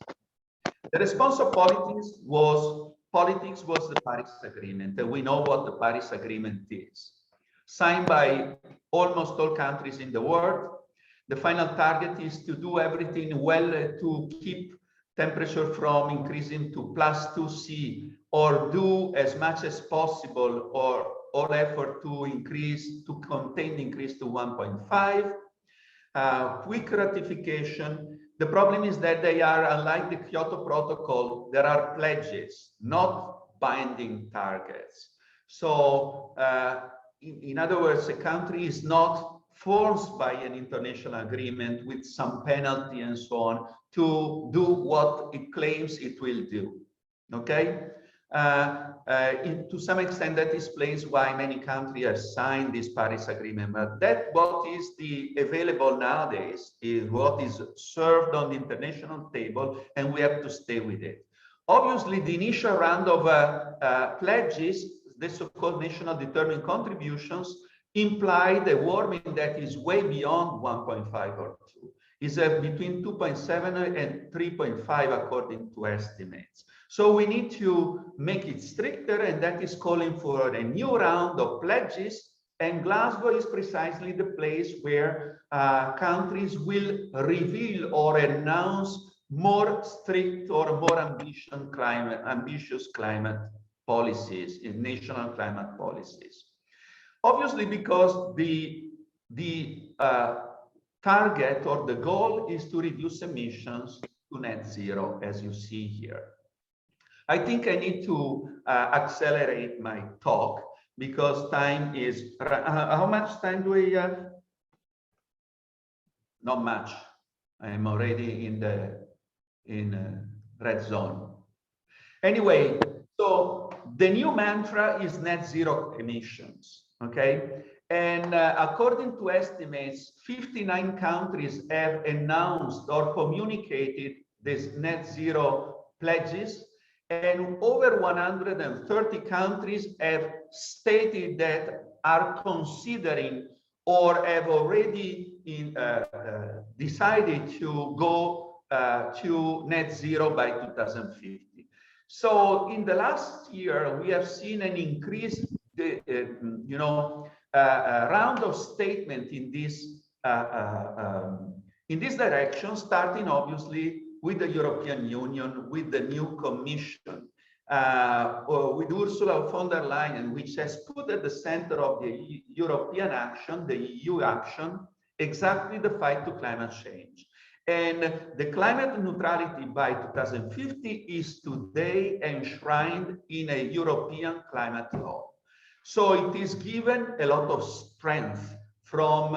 The response of politics was the Paris Agreement, and we know what the Paris Agreement is. Signed by almost all countries in the world. The final target is to do everything well to keep temperature from increasing to +2°C, or do as much as possible, or all effort to contain the increase to 1.5. Quick ratification. The problem is that they are, unlike the Kyoto Protocol, there are pledges, not binding targets. So, in other words, a country is not forced by an international agreement with some penalty and so on to do what it claims it will do. Okay? To some extent, that explains why many countries have signed this Paris Agreement. But that what is available nowadays is what is served on the international table, and we have to stay with it. Obviously, the initial round of pledges, the so-called national determined contributions, implied a warming that is way beyond 1.5 or 2. Is between 2.7 and 3.5 according to estimates. So we need to make it stricter, and that is calling for a new round of pledges. And Glasgow is precisely the place where countries will reveal or announce more strict or more ambitious climate policies, in national climate policies. Obviously, because the target or the goal is to reduce emissions to net zero, as you see here. I think I need to accelerate my talk because time is, how much time do we have? Not much. I'm already in the red zone. Anyway, so the new mantra is net zero emissions, okay? And according to estimates, 59 countries have announced or communicated these net zero pledges, and over 130 countries have stated that are considering or have already decided to go to net zero by 2050. So in the last year, we have seen an increase, round of statement in this direction, starting obviously with the European Union, with the new Commission, with Ursula von der Leyen, which has put at the center of the European action, the EU action, exactly the fight to climate change. And the climate neutrality by 2050 is today enshrined in a European climate law. So it is given a lot of strength from,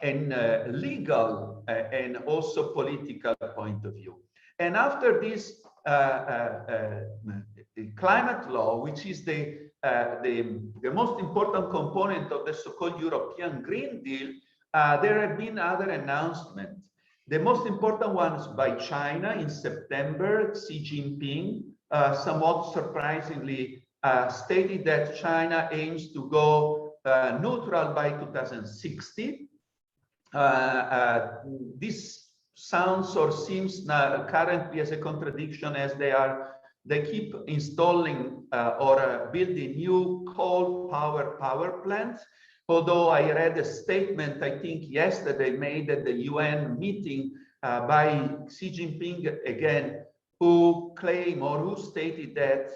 a legal and also political point of view. And after this climate law, which is the most important component of the so-called European Green Deal, there have been other announcements. The most important ones by China in September. Xi Jinping, somewhat surprisingly, stated that China aims to go neutral by 2060. This sounds or seems currently as a contradiction, as they keep installing or building new coal power plants. Although I read a statement, I think yesterday, made at the UN meeting by Xi Jinping again, who claimed or who stated that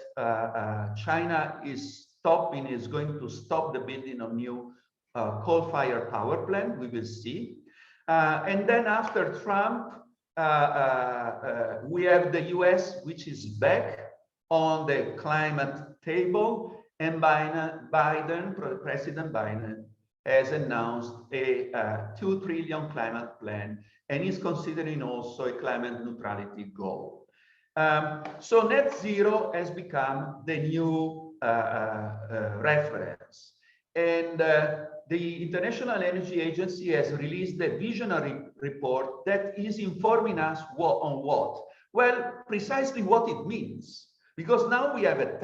China is going to stop the building of new coal-fired power plant. We will see. And then after Trump, we have the US, which is back on the climate table, and President Biden has announced a $2 trillion climate plan, and is considering also a climate neutrality goal. So net zero has become the new reference. And the International Energy Agency has released a visionary report that is informing us on what? Well, precisely what it means. Because now we have a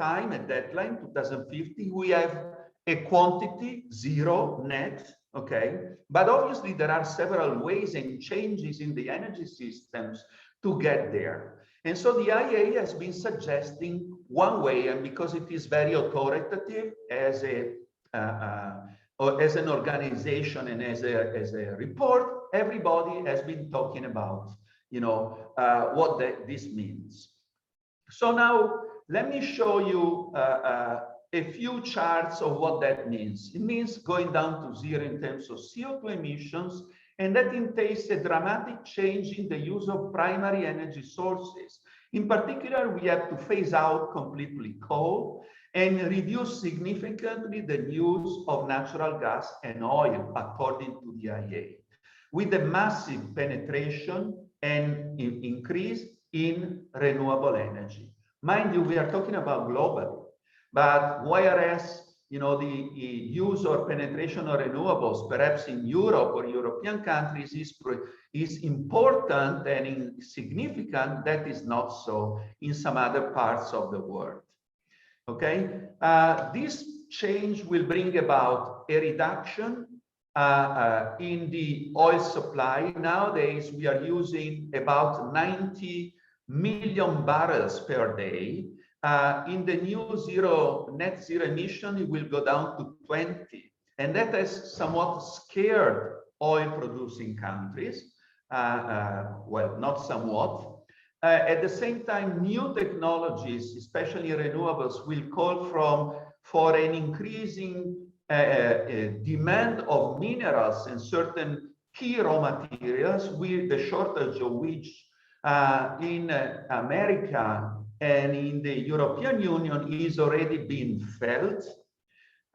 deadline, 2050, we have a quantity, zero net, okay? But obviously there are several ways and changes in the energy systems to get there. And so the IEA has been suggesting one way, and because it is very authoritative as an organization and as a report, everybody has been talking about, what this means. So now let me show you a few charts of what that means. It means going down to zero in terms of CO2 emissions, and that entails a dramatic change in the use of primary energy sources. In particular, we have to phase out completely coal and reduce significantly the use of natural gas and oil, according to the IEA, with a massive penetration and increase in renewable energy. Mind you, we are talking about globally, but whereas the use or penetration of renewables, perhaps in Europe or European countries, is important and significant, that is not so in some other parts of the world. Okay, this change will bring about a reduction in the oil supply. Nowadays, we are using about 90 million barrels per day. In the new net zero emission, it will go down to 20. And that has somewhat scared oil producing countries. Well, not somewhat. At the same time, new technologies, especially renewables, will call for an increasing demand of minerals and certain key raw materials, with the shortage of which in America and in the European Union is already being felt.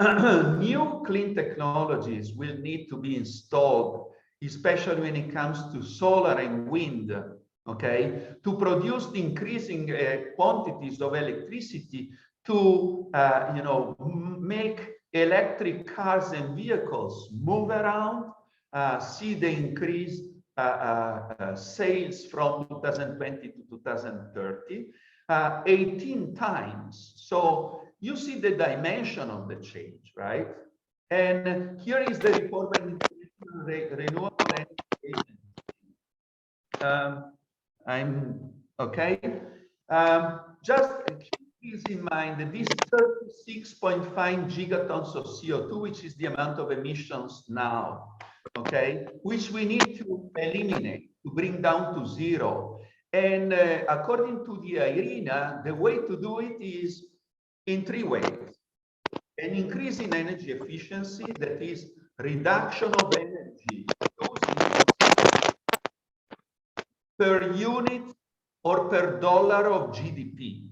New clean technologies will need to be installed, especially when it comes to solar and wind, okay, to produce increasing quantities of electricity to make electric cars and vehicles move around, see the increase sales from 2020 to 2030, 18 times. So you see the dimension of the change, right? And here is the report by the Renewable Energy Agency. I'm okay. Just keep in mind that this 36.5 gigatons of CO2, which is the amount of emissions now, okay, which we need to eliminate, to bring down to zero. And according to the IRENA, the way to do it is in 3 ways. An increase in energy efficiency, that is reduction of energy per unit or per dollar of GDP,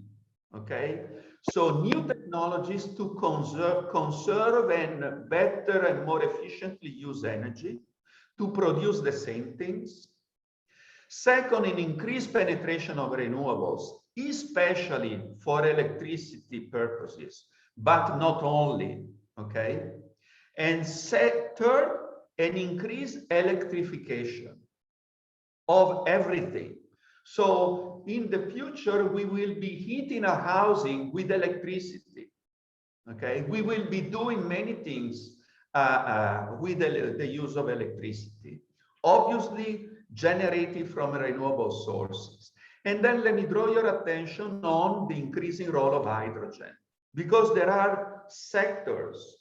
okay? So new technologies to conserve and better and more efficiently use energy to produce the same things. Second, an increased penetration of renewables, especially for electricity purposes, but not only, okay? And third, an increased electrification of everything. So in the future, we will be heating our housing with electricity, okay? We will be doing many things with the use of electricity, obviously generated from renewable sources. And then let me draw your attention on the increasing role of hydrogen, because there are sectors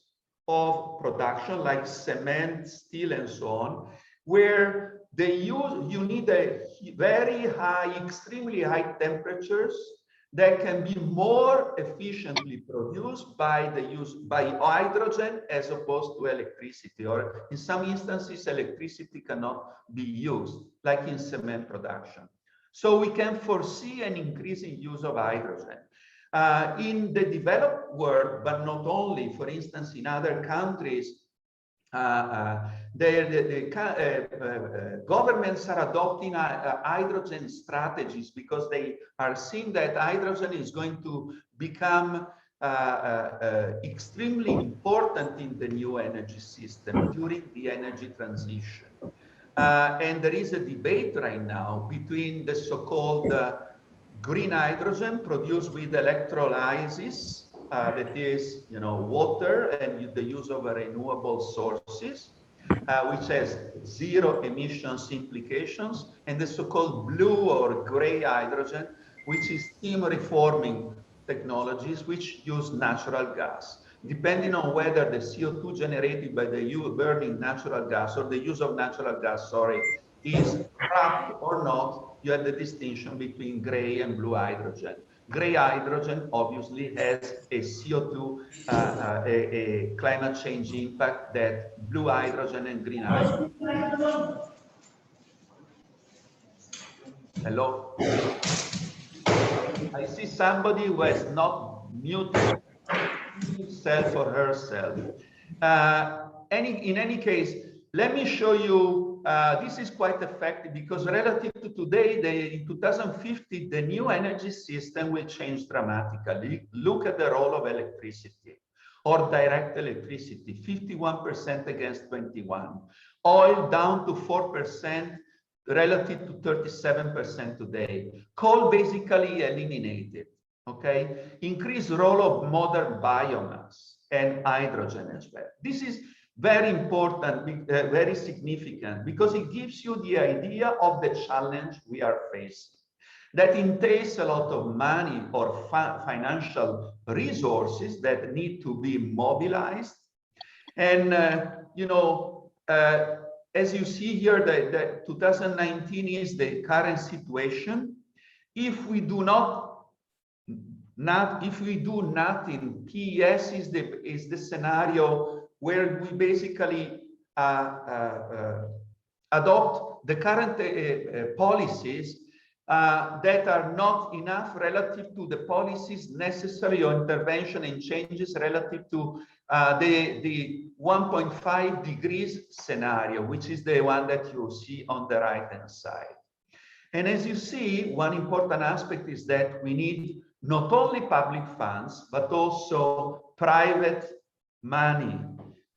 of production like cement, steel, and so on, where you need a very high, extremely high temperatures that can be more efficiently produced by hydrogen as opposed to electricity, or in some instances, electricity cannot be used, like in cement production. So we can foresee an increasing use of hydrogen. In the developed world, but not only, for instance, in other countries, governments are adopting hydrogen strategies because they are seeing that hydrogen is going to become extremely important in the new energy system during the energy transition. And there is a debate right now between the so-called green hydrogen produced with electrolysis, that is, water and the use of renewable sources, which has zero emissions implications, and the so-called blue or gray hydrogen, which is steam reforming technologies, which use natural gas. Depending on whether the CO2 generated by the burning natural gas or the use of natural gas, is trapped or not, you have the distinction between gray and blue hydrogen. Gray hydrogen obviously has a CO2, a climate change impact that blue hydrogen and green hydrogen. Hello? I see somebody who has not muted himself or herself. In any case, let me show you, this is quite effective because relative to today, in 2050, the new energy system will change dramatically. Look at the role of electricity or direct electricity, 51% against 21. Oil down to 4% relative to 37% today. Coal basically eliminated, okay? Increased role of modern biomass and hydrogen as well. This is very important, very significant, because it gives you the idea of the challenge we are facing. That entails a lot of money or financial resources that need to be mobilized. And, as you see here, the 2019 is the current situation. If we do nothing, PES is the scenario where we basically adopt the current policies that are not enough relative to the policies necessary or intervention and changes relative to the 1.5 degrees scenario, which is the one that you see on the right-hand side. And as you see, one important aspect is that we need not only public funds, but also private money,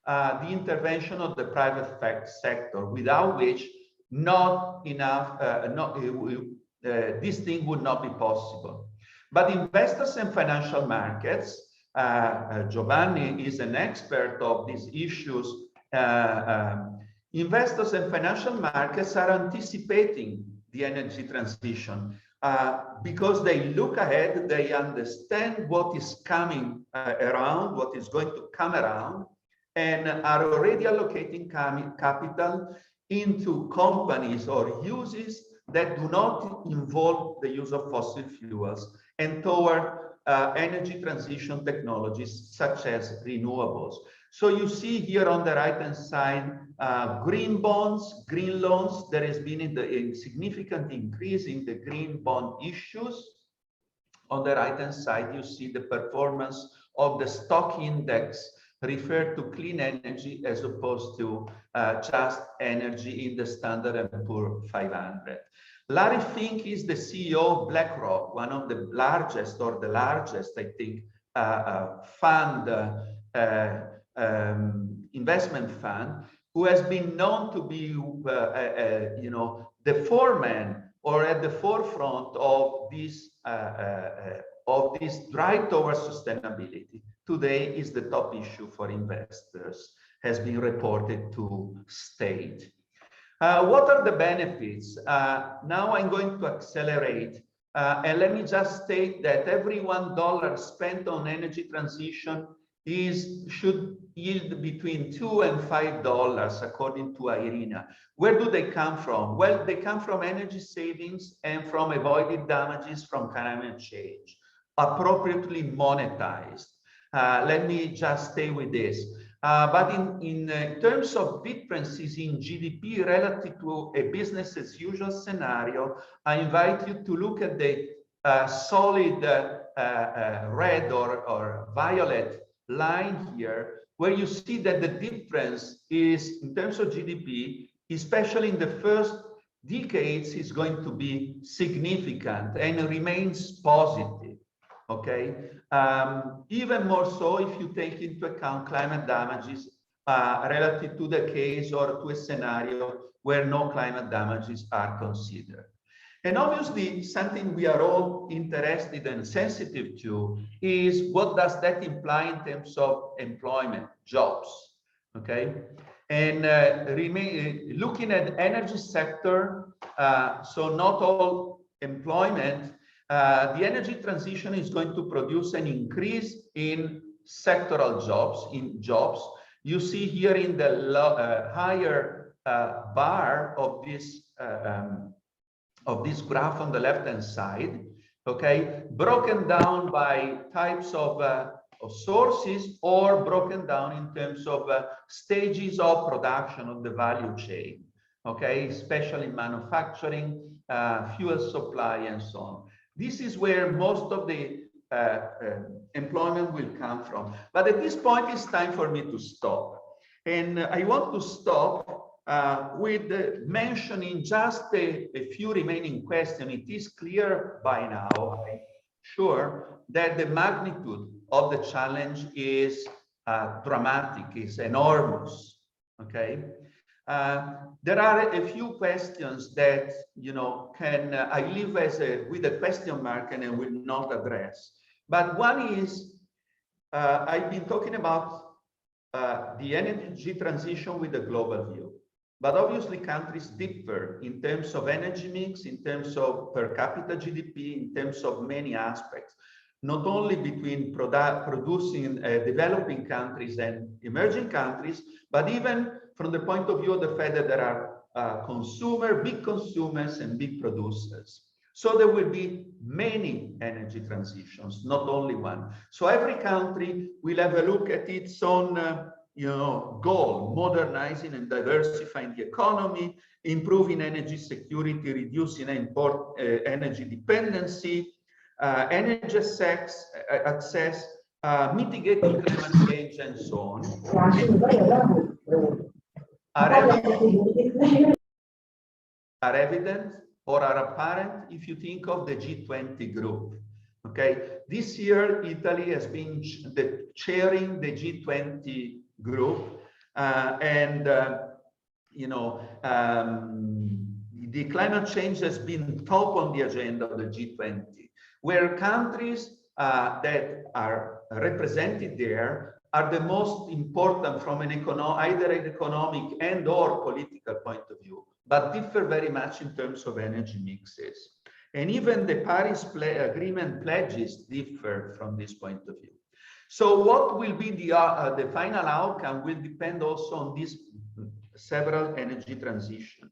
the intervention of the private sector, without which not enough, this thing would not be possible. But investors and financial markets, Giovanni is an expert of these issues. Investors and financial markets are anticipating the energy transition because they look ahead, they understand what is coming around, what is going to come around, and are already allocating capital into companies or uses that do not involve the use of fossil fuels and toward energy transition technologies such as renewables. So you see here on the right-hand side, green bonds, green loans. There has been a significant increase in the green bond issues. On the right-hand side, you see the performance of the stock index referred to clean energy as opposed to just energy in the Standard & Poor's 500. Larry Fink is the CEO of BlackRock, one of the largest, or the largest, I think, investment fund, who has been known to be, the foreman or at the forefront of this drive towards sustainability. Today is the top issue for investors, has been reported to state. What are the benefits? Now I'm going to accelerate. And let me just state that every $1 spent on energy transition should yield between $2 and $5, according to IRENA. Where do they come from? Well, they come from energy savings and from avoided damages from climate change, appropriately monetized. Let me just stay with this. But in terms of differences in GDP relative to a business as usual scenario, I invite you to look at the solid red or violet line here, where you see that the difference is, in terms of GDP, especially in the first decades, is going to be significant and remains positive. Okay, even more so if you take into account climate damages relative to the case or to a scenario where no climate damages are considered. And obviously, something we are all interested and sensitive to is what does that imply in terms of employment, jobs, okay? And looking at energy sector, so not all employment, the energy transition is going to produce an increase in sectoral jobs, You see here in the higher bar of this graph on the left-hand side, okay, broken down by types of sources or broken down in terms of stages of production of the value chain, okay, especially manufacturing, fuel supply, and so on. This is where most of the employment will come from. But at this point, it's time for me to stop. And I want to stop with mentioning just a few remaining questions. It is clear by now, I'm sure, that the magnitude of the challenge is dramatic, is enormous, okay? There are a few questions that, I leave with a question mark and I will not address. But one is, I've been talking about the energy transition with a global view. But obviously, countries differ in terms of energy mix, in terms of per capita GDP, in terms of many aspects, not only between producing developing countries and emerging countries, but even from the point of view of the fact that there are big consumers and big producers. So there will be many energy transitions, not only one. So every country will have a look at its own goal, modernizing and diversifying the economy, improving energy security, reducing energy dependency, energy access, mitigating climate change, and so on. Are evident or are apparent if you think of the G20 group. Okay, this year Italy has been chairing the G20 group, the climate change has been top on the agenda of the G20, where countries that are represented there are the most important from an either an economic and or political point of view, but differ very much in terms of energy mixes. And even the Paris Agreement pledges differ from this point of view. So what will be the final outcome will depend also on these several energy transition.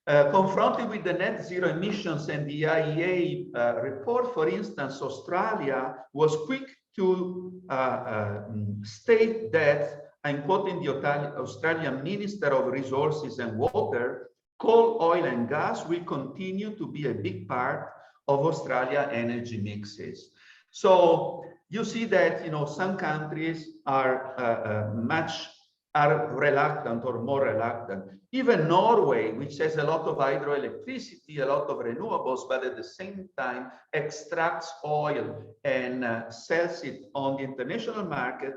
Confronted with the net zero emissions and the IEA report, for instance, Australia was quick to state that, I'm quoting the Australian Minister of Resources and Water, coal, oil, and gas will continue to be a big part of Australia energy mixes. So you see that some countries are reluctant or more reluctant. Even Norway, which has a lot of hydroelectricity, a lot of renewables, but at the same time extracts oil and sells it on the international market,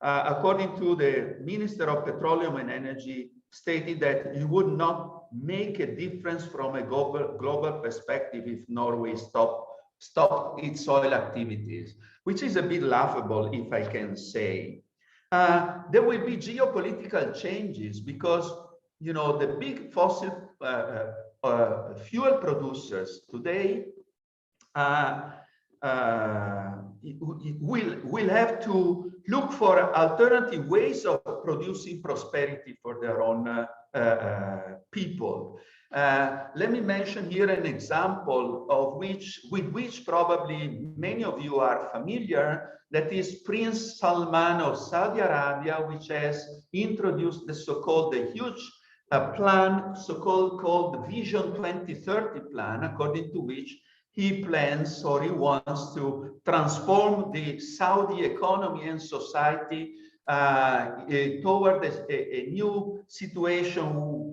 according to the Minister of Petroleum and Energy, stated that it would not make a difference from a global perspective if Norway stopped its oil activities, which is a bit laughable, if I can say. There will be geopolitical changes because, the big fossil fuel producers today will have to look for alternative ways of producing prosperity for their own people. Let me mention here an example with which probably many of you are familiar. That is Prince Salman of Saudi Arabia, which has introduced the huge plan, called the Vision 2030 plan, according to which he plans or he wants to transform the Saudi economy and society toward a new situation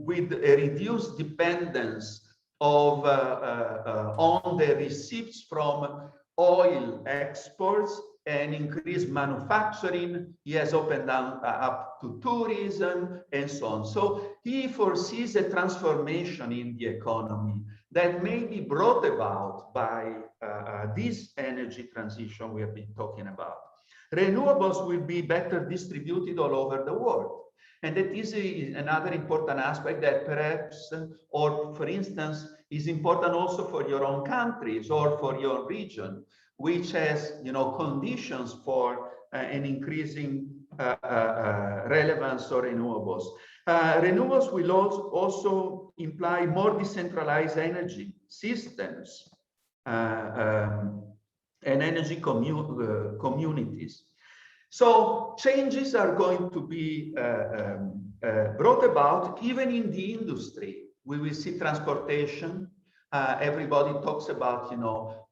with a reduced dependence of on the receipts from oil exports and increased manufacturing. He has opened up to tourism and so on. So he foresees a transformation in the economy that may be brought about by this energy transition we have been talking about. Renewables will be better distributed all over the world. And that is another important aspect that perhaps, or for instance, is important also for your own countries or for your region, which has, conditions for an increasing relevance of renewables. Renewables will also imply more decentralized energy systems and energy communities. So changes are going to be brought about even in the industry. We will see transportation. Everybody talks about,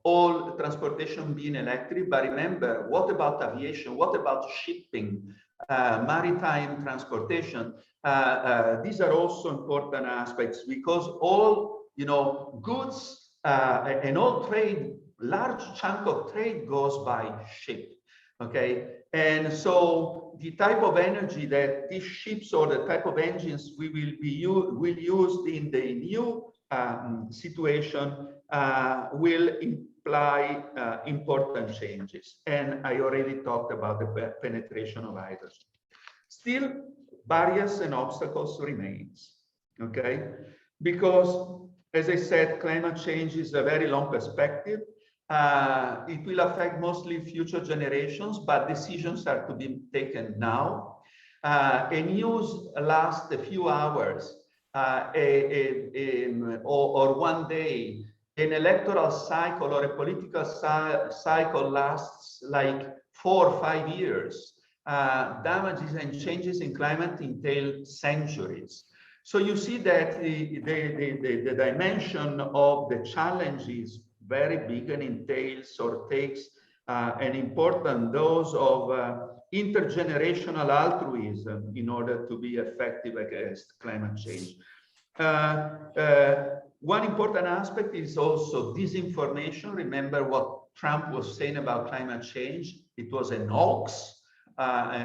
all transportation being electric, but remember, what about aviation? What about shipping, maritime transportation? These are also important aspects because all, goods and all trade, large chunk of trade goes by ship, okay? And so the type of energy that these ships or the type of engines will use in the new situation will imply important changes. And I already talked about the penetration of hydrogen. Still, barriers and obstacles remains, okay? Because, as I said, climate change is a very long perspective. It will affect mostly future generations, but decisions are to be taken now. A news lasts a few hours or one day. An electoral cycle or a political cycle lasts like 4 or 5 years. Damages and changes in climate entail centuries. So you see that the dimension of the challenge is very big and entails or takes an important dose of intergenerational altruism in order to be effective against climate change. One important aspect is also disinformation. Remember what Trump was saying about climate change, it was an hoax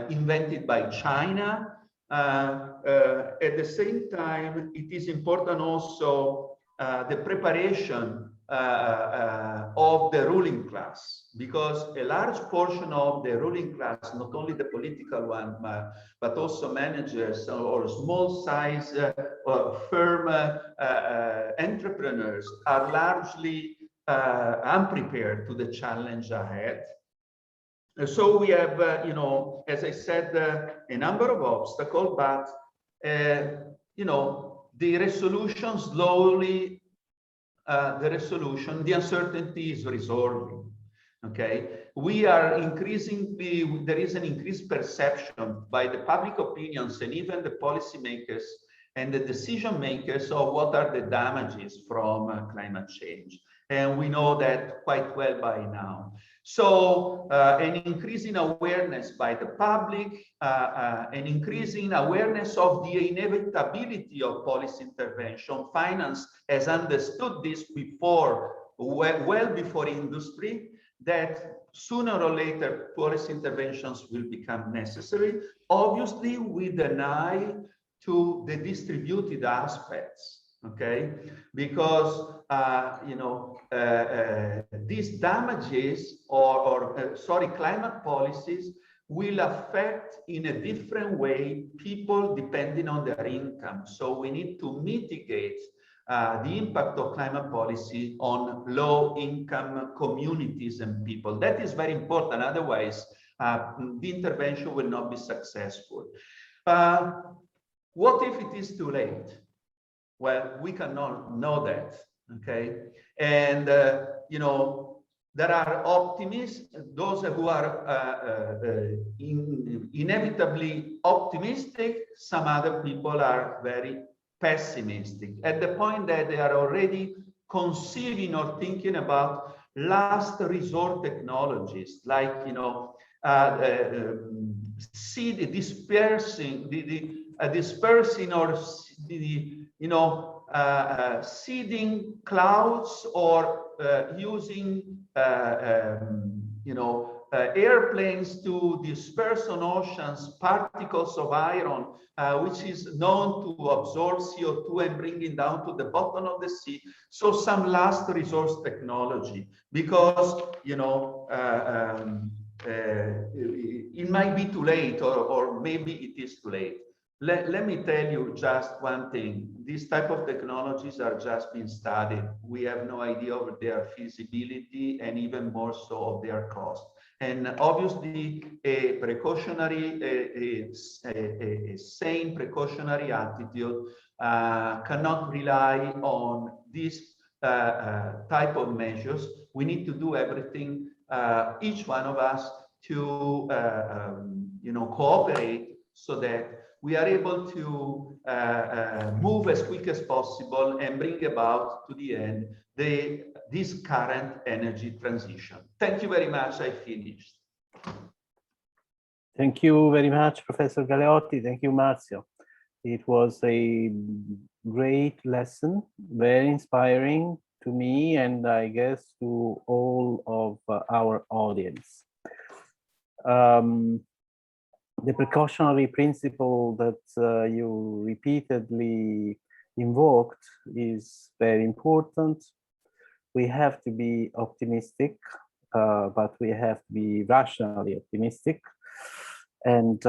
invented by China. At the same time, it is important also the preparation of the ruling class, because a large portion of the ruling class, not only the political one, but also managers or small size firm entrepreneurs, are largely unprepared to the challenge ahead. So we have, you know, as I said, a number of obstacles, but, you know, the resolution slowly, the uncertainty is resolving. Okay, we are increasingly, there is an increased perception by the public opinions and even the policymakers and the decision makers of what are the damages from climate change. And we know that quite well by now. So an increasing awareness by the public, an increasing awareness of the inevitability of policy intervention. Finance has understood this before, well before industry, that sooner or later policy interventions will become necessary, obviously with an eye to the distributed aspects, okay? Because, you know, these damages sorry, climate policies will affect in a different way people depending on their income. So we need to mitigate the impact of climate policy on low-income communities and people. That is very important. Otherwise, the intervention will not be successful. What if it is too late? Well, we cannot know that, okay? And, you know, there are optimists, those who are inevitably optimistic. Some other people are very pessimistic, at the point that they are already conceiving or thinking about last resort technologies, like, you know, dispersing or you know, seeding clouds, or using you know, airplanes to disperse on oceans particles of iron, which is known to absorb CO2 and bring it down to the bottom of the sea. So some last resource technology, because, you know, it might be too late, or maybe it is too late. Let me tell you just one thing. These type of technologies are just being studied. We have no idea of their feasibility, and even more so of their cost. And obviously, a precautionary, a sane precautionary attitude cannot rely on this type of measures. We need to do everything, each one of us, to you know, cooperate, so that we are able to move as quick as possible and bring about to the end this current energy transition. Thank you very much. I finished. Thank you very much, Professor Galeotti. Thank you, Marzio. It was a great lesson, very inspiring to me, and I guess to all of our audience. The precautionary principle that you repeatedly invoked is very important. We have to be optimistic, but we have to be rationally optimistic. And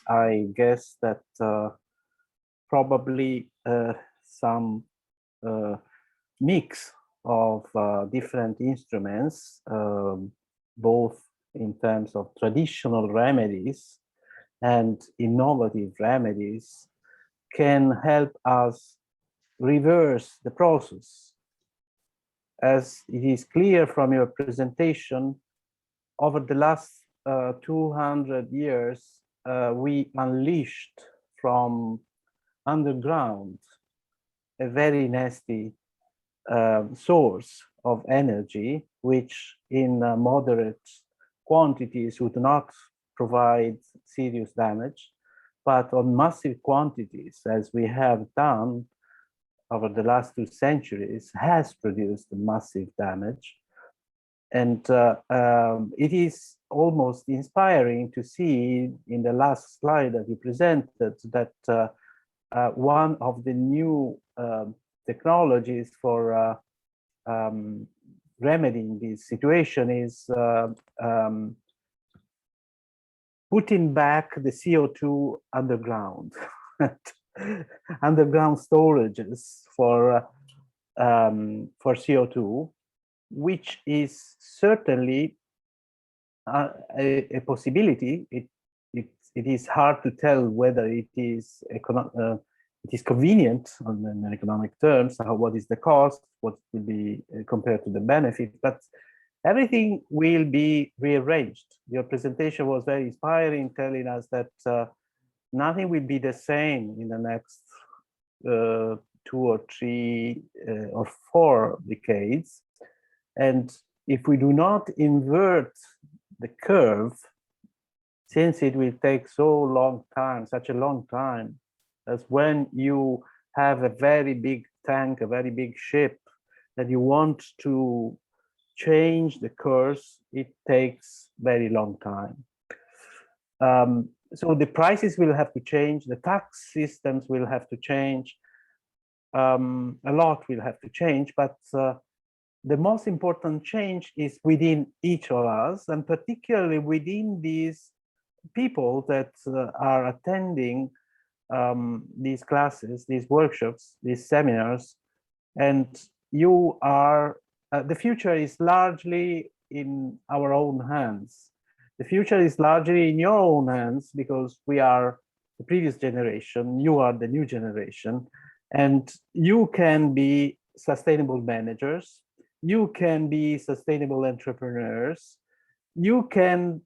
I guess that probably some mix of different instruments, both in terms of traditional remedies and innovative remedies, can help us reverse the process. As it is clear from your presentation, over the last 200 years, we unleashed from underground a very nasty source of energy, which in moderate quantities would not provide serious damage, but on massive quantities, as we have done over the last 2 centuries, has produced massive damage. And it is almost inspiring to see in the last slide that you presented that one of the new technologies for remedying this situation is putting back the CO2 underground, underground storages for CO2, which is certainly a possibility. It is hard to tell whether it is convenient in economic terms. What is the cost? What will be compared to the benefit? But everything will be rearranged. Your presentation was very inspiring, telling us that nothing will be the same in the next 2 or 3 or 4 decades. And if we do not invert the curve, since it will take so long time, such a long time, as when you have a very big tank, a very big ship, that you want to change the course, it takes very long time. So the prices will have to change, the tax systems will have to change, a lot will have to change, but the most important change is within each of us, and particularly within these people that are attending these classes, these workshops, these seminars. And you are, the future is largely in our own hands. The future is largely in your own hands, because we are the previous generation, you are the new generation, and you can be sustainable managers, you can be sustainable entrepreneurs, you can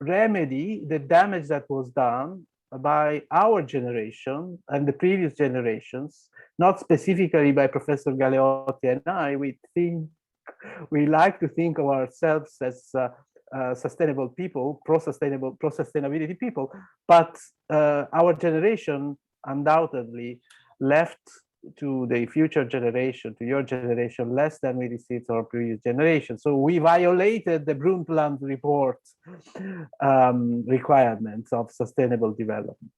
remedy the damage that was done by our generation and the previous generations, not specifically by Professor Galeotti and I. We like to think of ourselves as sustainable people, pro-sustainability people, but our generation undoubtedly left to the future generation, to your generation, less than we received our previous generation. So we violated the Brundtland report requirements of sustainable development.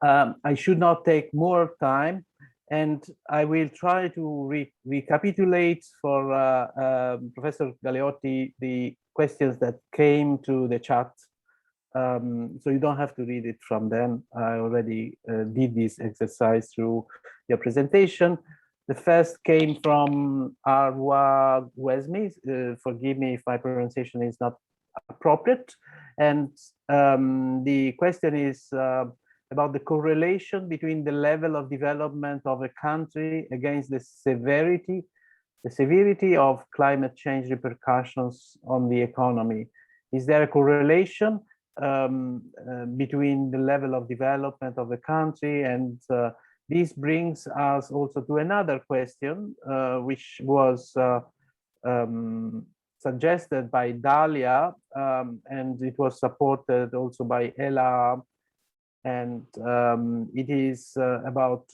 I should not take more time, and I will try to recapitulate for Professor Galeotti the questions that came to the chat. So you don't have to read it from them. I already did this exercise through your presentation. The first came from Arwa Wesmi. Forgive me if my pronunciation is not appropriate. And the question is about the correlation between the level of development of a country against the severity of climate change repercussions on the economy. Is there a correlation between the level of development of the country? And this brings us also to another question, which was suggested by Dalia, and it was supported also by Ella, and it is about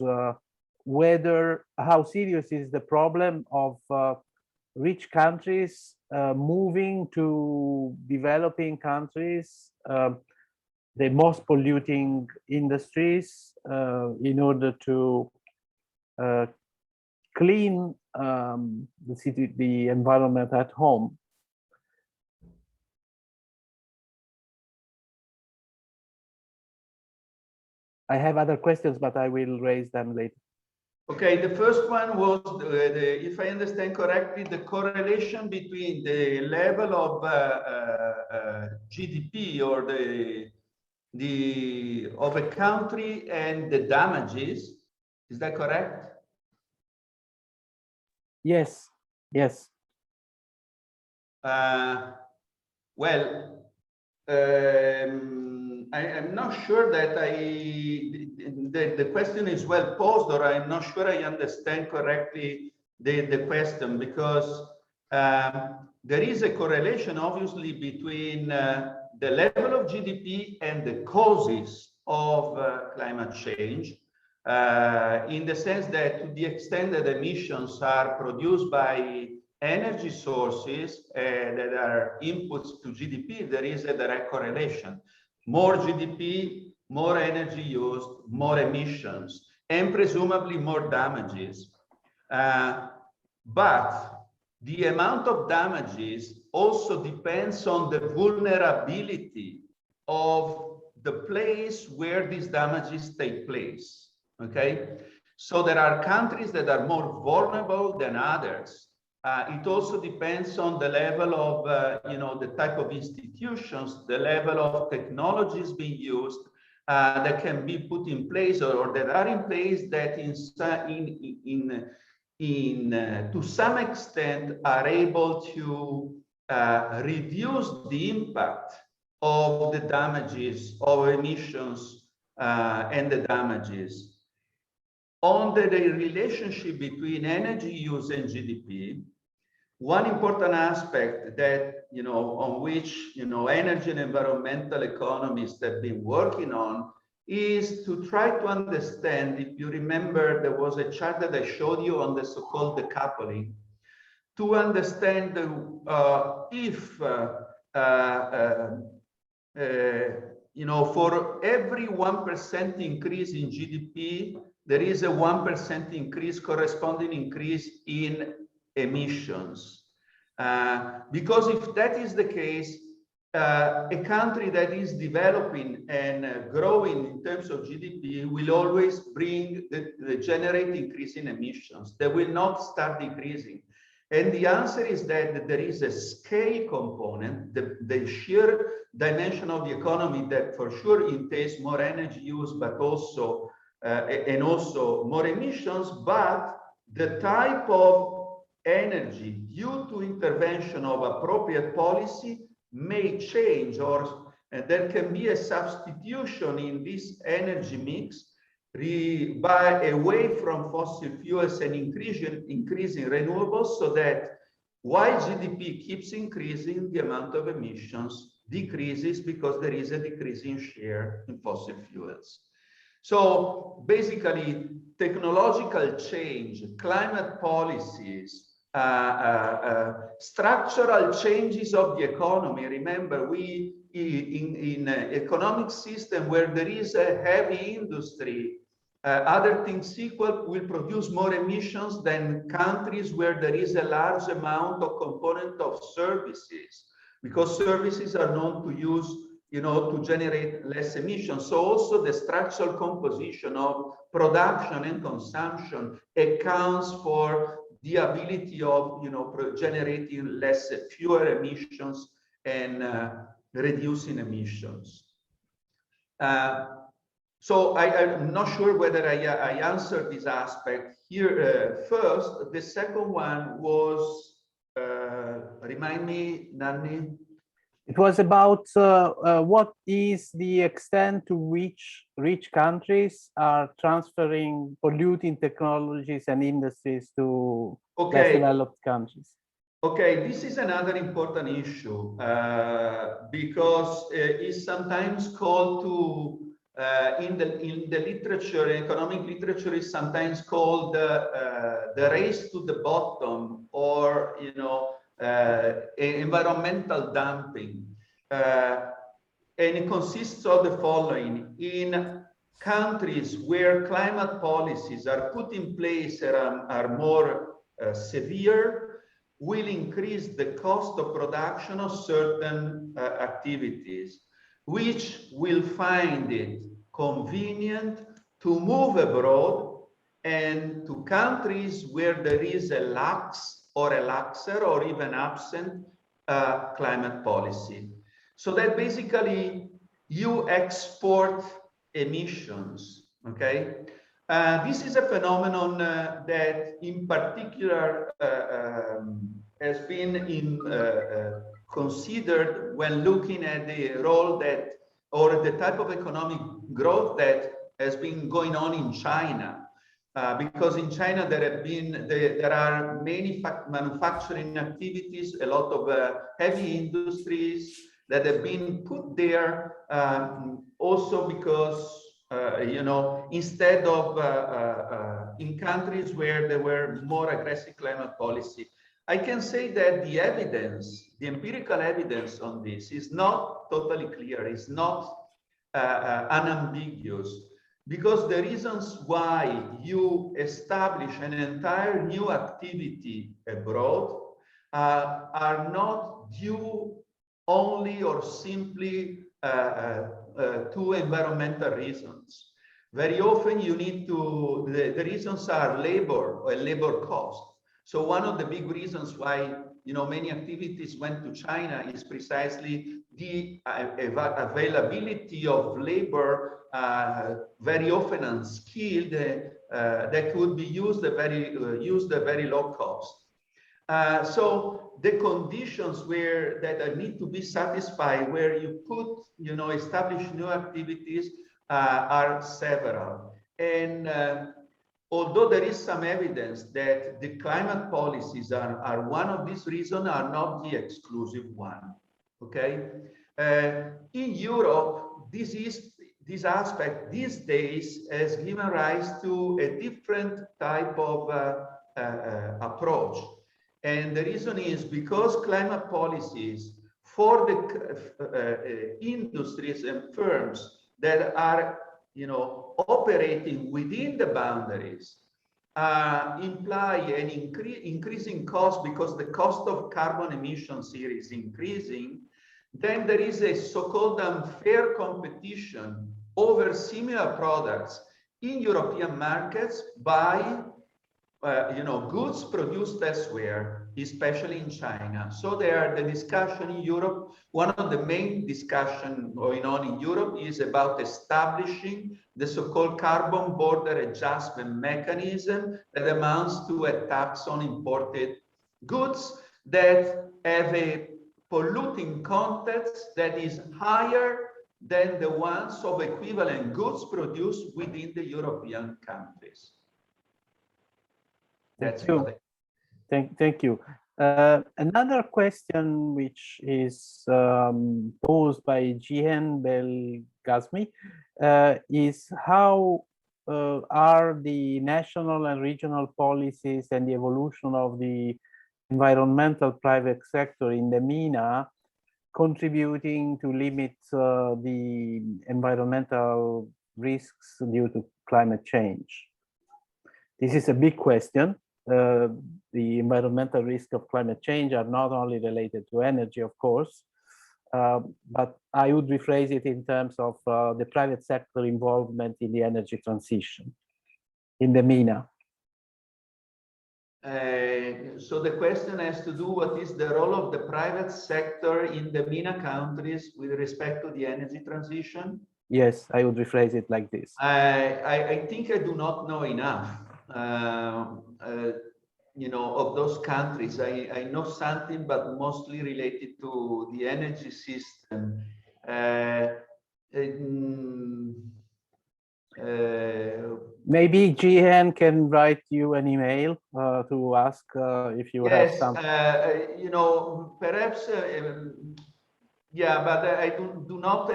how serious is the problem of rich countries moving to developing countries, the most polluting industries, in order to clean the environment at home. I have other questions, but I will raise them later. Okay, the first one was, if I understand correctly, the correlation between the level of GDP or of a country and the damages. Is that correct? Yes. Yes. Well, I'm not sure that the question is well posed, or I'm not sure I understand correctly the question, because there is a correlation, obviously, between the level of GDP and the causes of climate change, in the sense that to the extent that emissions are produced by energy sources that are inputs to GDP, there is a direct correlation. More GDP, more energy used, more emissions, and presumably more damages. But the amount of damages also depends on the vulnerability of the place where these damages take place, okay? So there are countries that are more vulnerable than others. It also depends on the level of, you know, the type of institutions, the level of technologies being used that can be put in place or that are in place that to some extent are able to reduce the impact of the damages of emissions and the damages. On the relationship between energy use and GDP, one important aspect that, you know, on which, you know, energy and environmental economists have been working on is to try to understand, if you remember, there was a chart that I showed you on the so-called decoupling, to understand if, you know, for every 1% increase in GDP, there is a 1% increase, corresponding increase in emissions. Because if that is the case, a country that is developing and growing in terms of GDP will always bring the generate increase in emissions. They will not start decreasing. And the answer is that there is a scale component, the sheer dimension of the economy that for sure entails more energy use, but also and also more emissions, but the type of energy due to intervention of appropriate policy may change, or there can be a substitution in this energy mix away from fossil fuels and increasing renewables, so that while GDP keeps increasing, the amount of emissions decreases because there is a decreasing share in fossil fuels. So basically, technological change, climate policies, structural changes of the economy. Remember, we in an economic system where there is a heavy industry, other things equal, will produce more emissions than countries where there is a large amount of component of services, because services are known to use, you know, to generate less emissions. So also the structural composition of production and consumption accounts for the ability of, you know, generating fewer emissions and reducing emissions. So I'm not sure whether I answered this aspect here first. The second one was, remind me, Nanni? It was about what is the extent to which rich countries are transferring polluting technologies and industries to less developed countries. Okay, this is another important issue because it's sometimes called to, in the literature, economic literature, is sometimes called the race to the bottom, or, you know, environmental dumping. And it consists of the following. In countries where climate policies are put in place and are more severe, will increase the cost of production of certain activities, which will find it convenient to move abroad and to countries where there is a lax or a laxer or even absent climate policy. So that basically you export emissions, okay? This is a phenomenon that in particular has been considered when looking at the role that, or the type of economic growth that has been going on in China. Because in China there are many manufacturing activities, a lot of heavy industries that have been put there also because you know, instead of in countries where there were more aggressive climate policy, I can say that the evidence, the empirical evidence on this is not totally clear, it's not unambiguous, because the reasons why you establish an entire new activity abroad are not due only or simply to environmental reasons. Very often you need to, the reasons are labor or labor cost. So one of the big reasons why many activities went to China is precisely the availability of labor, very often unskilled, that could be used at very low cost. So the conditions that need to be satisfied, where you put, establish new activities, are several. And although there is some evidence that the climate policies are one of these reasons, are not the exclusive one. Okay, in Europe, this aspect these days has given rise to a different type of approach. And the reason is because climate policies for the industries and firms that are operating within the boundaries imply an increasing cost, because the cost of carbon emissions here is increasing. Then there is a so-called unfair competition over similar products in European markets by goods produced elsewhere, especially in China. So the discussion in Europe, one of the main discussions going on in Europe is about establishing the so-called carbon border adjustment mechanism that amounts to a tax on imported goods that have a polluting content that is higher than the ones of equivalent goods produced within the European countries. Thank you. Another question which is posed by Jihen Belgasmi is how are the national and regional policies and the evolution of the environmental private sector in the MENA contributing to limit the environmental risks due to climate change? This is a big question. The environmental risks of climate change are not only related to energy, of course, but I would rephrase it in terms of the private sector involvement in the energy transition in the MENA. So the question has to do what is the role of the private sector in the MENA countries with respect to the energy transition? Yes, I would rephrase it like this. I think I do not know enough. Of those countries. I know something, but mostly related to the energy system. Maybe Jihen can write you an email to ask if you have some. Perhaps, yeah, but I do not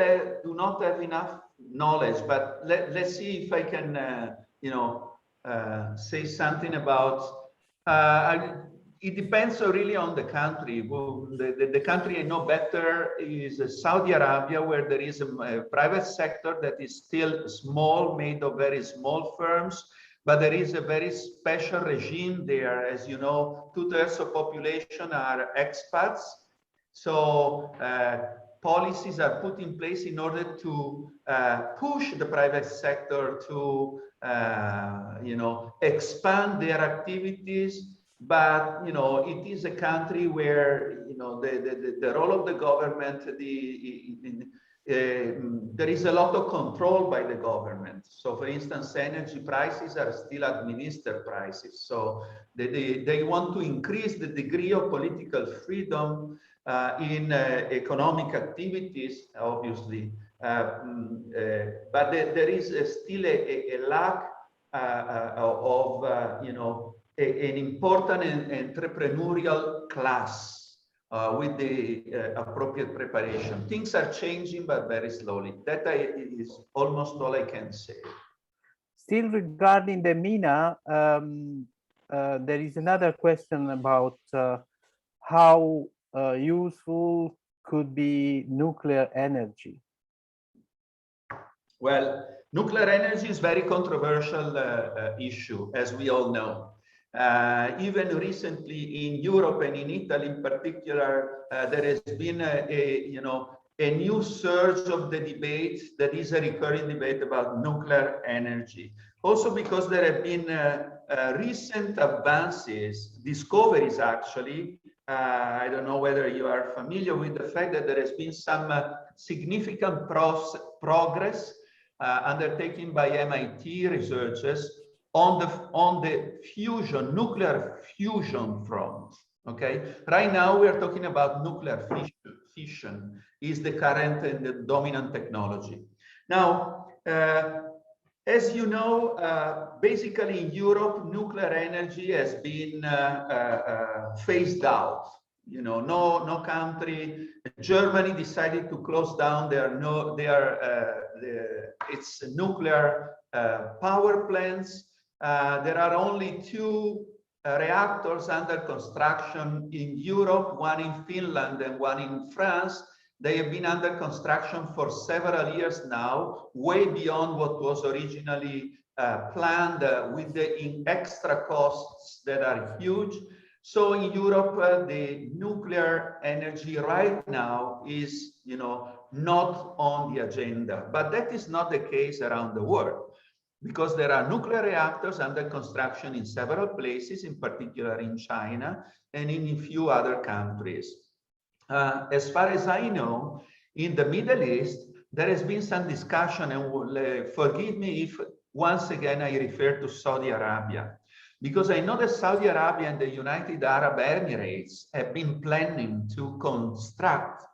have enough knowledge. But let's see if I can, say something about. It depends really on the country. Well, the country I know better is Saudi Arabia, where there is a private sector that is still small, made of very small firms, but there is a very special regime there. As you know, 2/3 of population are expats. So policies are put in place in order to push the private sector to expand their activities. But it is a country where the role of the government, there is a lot of control by the government. So for instance, energy prices are still administered prices. So they want to increase the degree of political freedom in economic activities, obviously. But there is still a lack of an important entrepreneurial class with the appropriate preparation. Things are changing, but very slowly. That is almost all I can say. Still regarding the MENA, there is another question about how useful could be nuclear energy. Well, nuclear energy is very controversial issue, as we all know. Even recently in Europe and in Italy in particular, there has been a new surge of the debate that is a recurring debate about nuclear energy. Also because there have been recent advances, discoveries actually. I don't know whether you are familiar with the fact that there has been some significant progress undertaken by MIT researchers on the fusion, nuclear fusion front. Okay, right now we are talking about nuclear fission is the current and the dominant technology. Now, as you know, basically in Europe, nuclear energy has been phased out. You know, no country. Germany decided to close down its nuclear power plants. There are only 2 reactors under construction in Europe, one in Finland and one in France. They have been under construction for several years now, way beyond what was originally planned, with the extra costs that are huge. So in Europe, the nuclear energy right now is, not on the agenda. But that is not the case around the world, because there are nuclear reactors under construction in several places, in particular in China and in a few other countries. As far as I know, in the Middle East, there has been some discussion, and forgive me if once again I refer to Saudi Arabia, because I know that Saudi Arabia and the United Arab Emirates have been planning to construct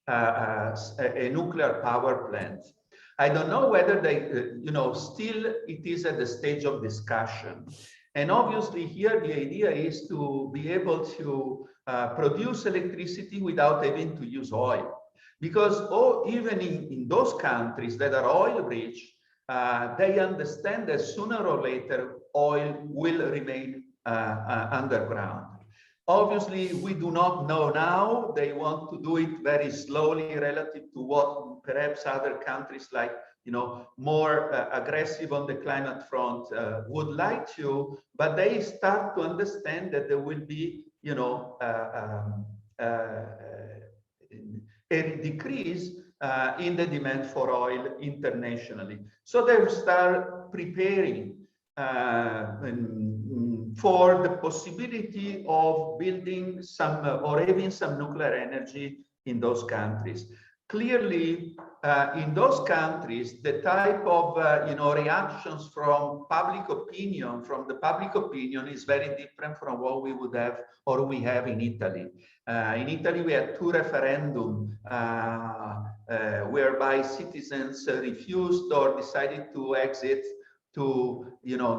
a nuclear power plant. I don't know whether they, still it is at the stage of discussion. And obviously here the idea is to be able to produce electricity without having to use oil. Because even in those countries that are oil rich, they understand that sooner or later oil will remain underground. Obviously, we do not know now. They want to do it very slowly relative to what perhaps other countries like, more aggressive on the climate front would like to, but they start to understand that there will be, a decrease in the demand for oil internationally. So they start preparing for the possibility of building some or having some nuclear energy in those countries. Clearly, in those countries, the type of reactions from the public opinion is very different from what we would have or we have in Italy. In Italy, we had 2 referendums whereby citizens refused or decided to exit, to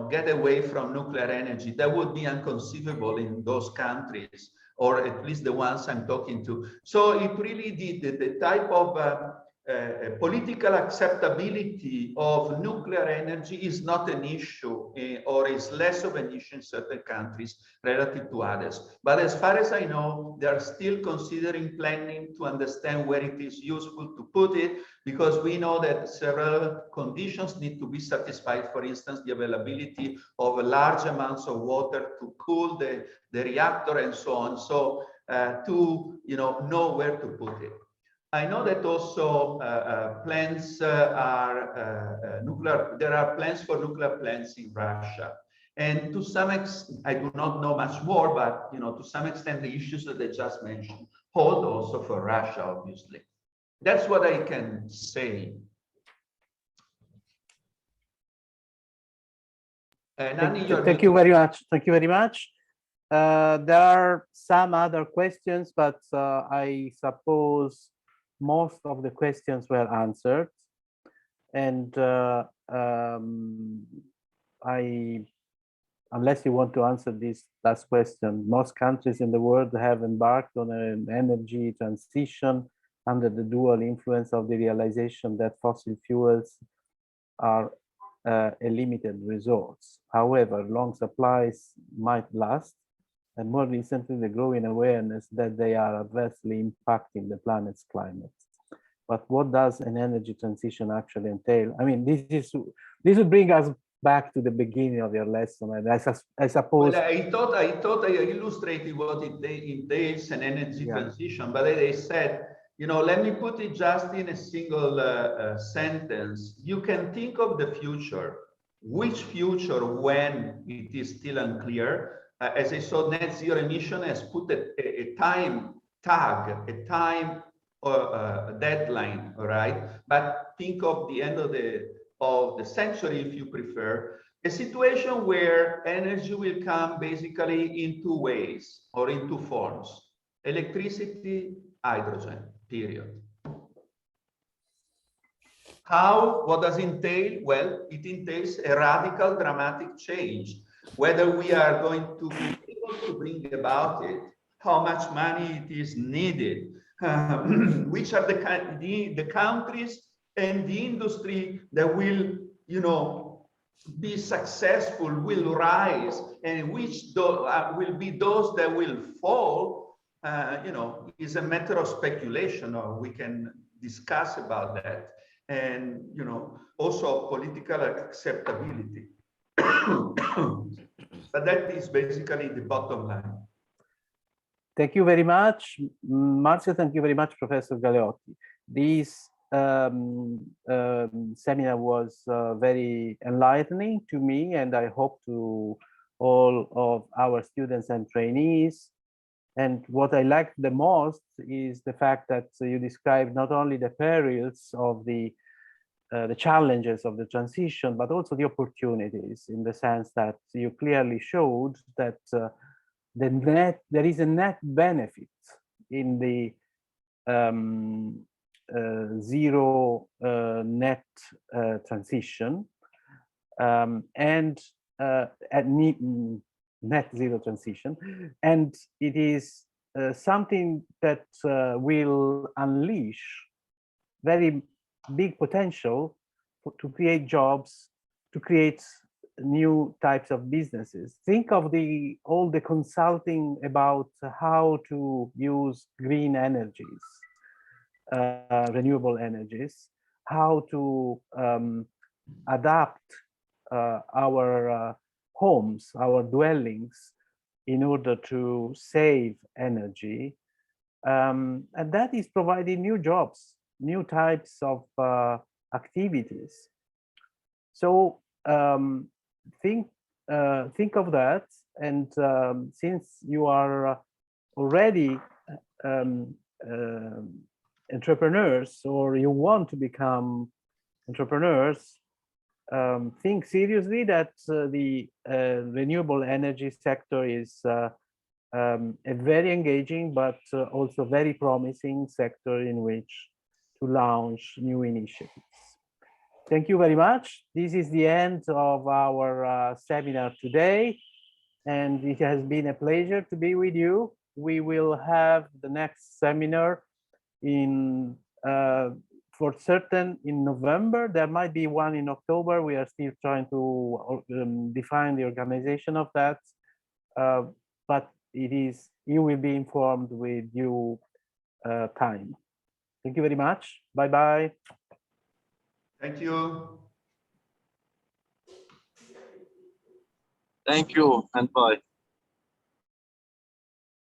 get away from nuclear energy. That would be inconceivable in those countries, or at least the ones I'm talking to. So it really the type of political acceptability of nuclear energy is not an issue, or is less of an issue in certain countries relative to others. But as far as I know, they are still considering planning to understand where it is useful to put it, because we know that several conditions need to be satisfied. For instance, the availability of large amounts of water to cool the reactor and so on. So to know where to put it. I know that also plans are nuclear. There are plans for nuclear plants in Russia, and to some extent, I do not know much more, but to some extent, the issues that I just mentioned hold also for Russia, obviously. That's what I can say. Thank you very much. Thank you very much. There are some other questions, but I suppose most of the questions were answered. And unless you want to answer this last question, most countries in the world have embarked on an energy transition under the dual influence of the realization that fossil fuels are a limited resource. However, long supplies might last, and more recently, the growing awareness that they are adversely impacting the planet's climate. But what does an energy transition actually entail? I mean, this would bring us back to the beginning of your lesson, and I suppose. Well, I thought I illustrated what it entails an energy transition, but I said, you know, let me put it just in a single sentence. You can think of the future. Which future, when it is still unclear? As I saw, net zero emission has put a time tag, a time deadline, all right? But think of the end of the century, if you prefer, a situation where energy will come basically in two ways or in two forms: electricity, hydrogen, period. What does it entail? Well, it entails a radical, dramatic change. Whether we are going to be able to bring about it, how much money it is needed, which are the countries and the industry that will, you know, be successful, will rise, and which will be those that will fall, you know, is a matter of speculation, or we can discuss about that. And, you know, also political acceptability. But that is basically the bottom line. Thank you very much, Marzio. Thank you very much, Professor Galeotti. This seminar was very enlightening to me, and I hope to all of our students and trainees. And what I liked the most is the fact that you described not only the perils of the challenges of the transition, but also the opportunities, in the sense that you clearly showed that there is a net benefit in the zero net transition and at net zero transition, and it is something that will unleash very big potential to create jobs, to create new types of businesses. Think of all the consulting about how to use green energies, renewable energies, how to adapt our homes, our dwellings, in order to save energy. And that is providing new jobs, new types of activities. So think of that. And since you are already entrepreneurs, or you want to become entrepreneurs, think seriously that the renewable energy sector is a very engaging but also very promising sector in which to launch new initiatives. Thank you very much. This is the end of our seminar today, and it has been a pleasure to be with you. We will have the next seminar in for certain in November. There might be one in October. We are still trying to define the organization of that, but you will be informed with due time. Thank you very much. Bye-bye. Thank you. Thank you, and bye.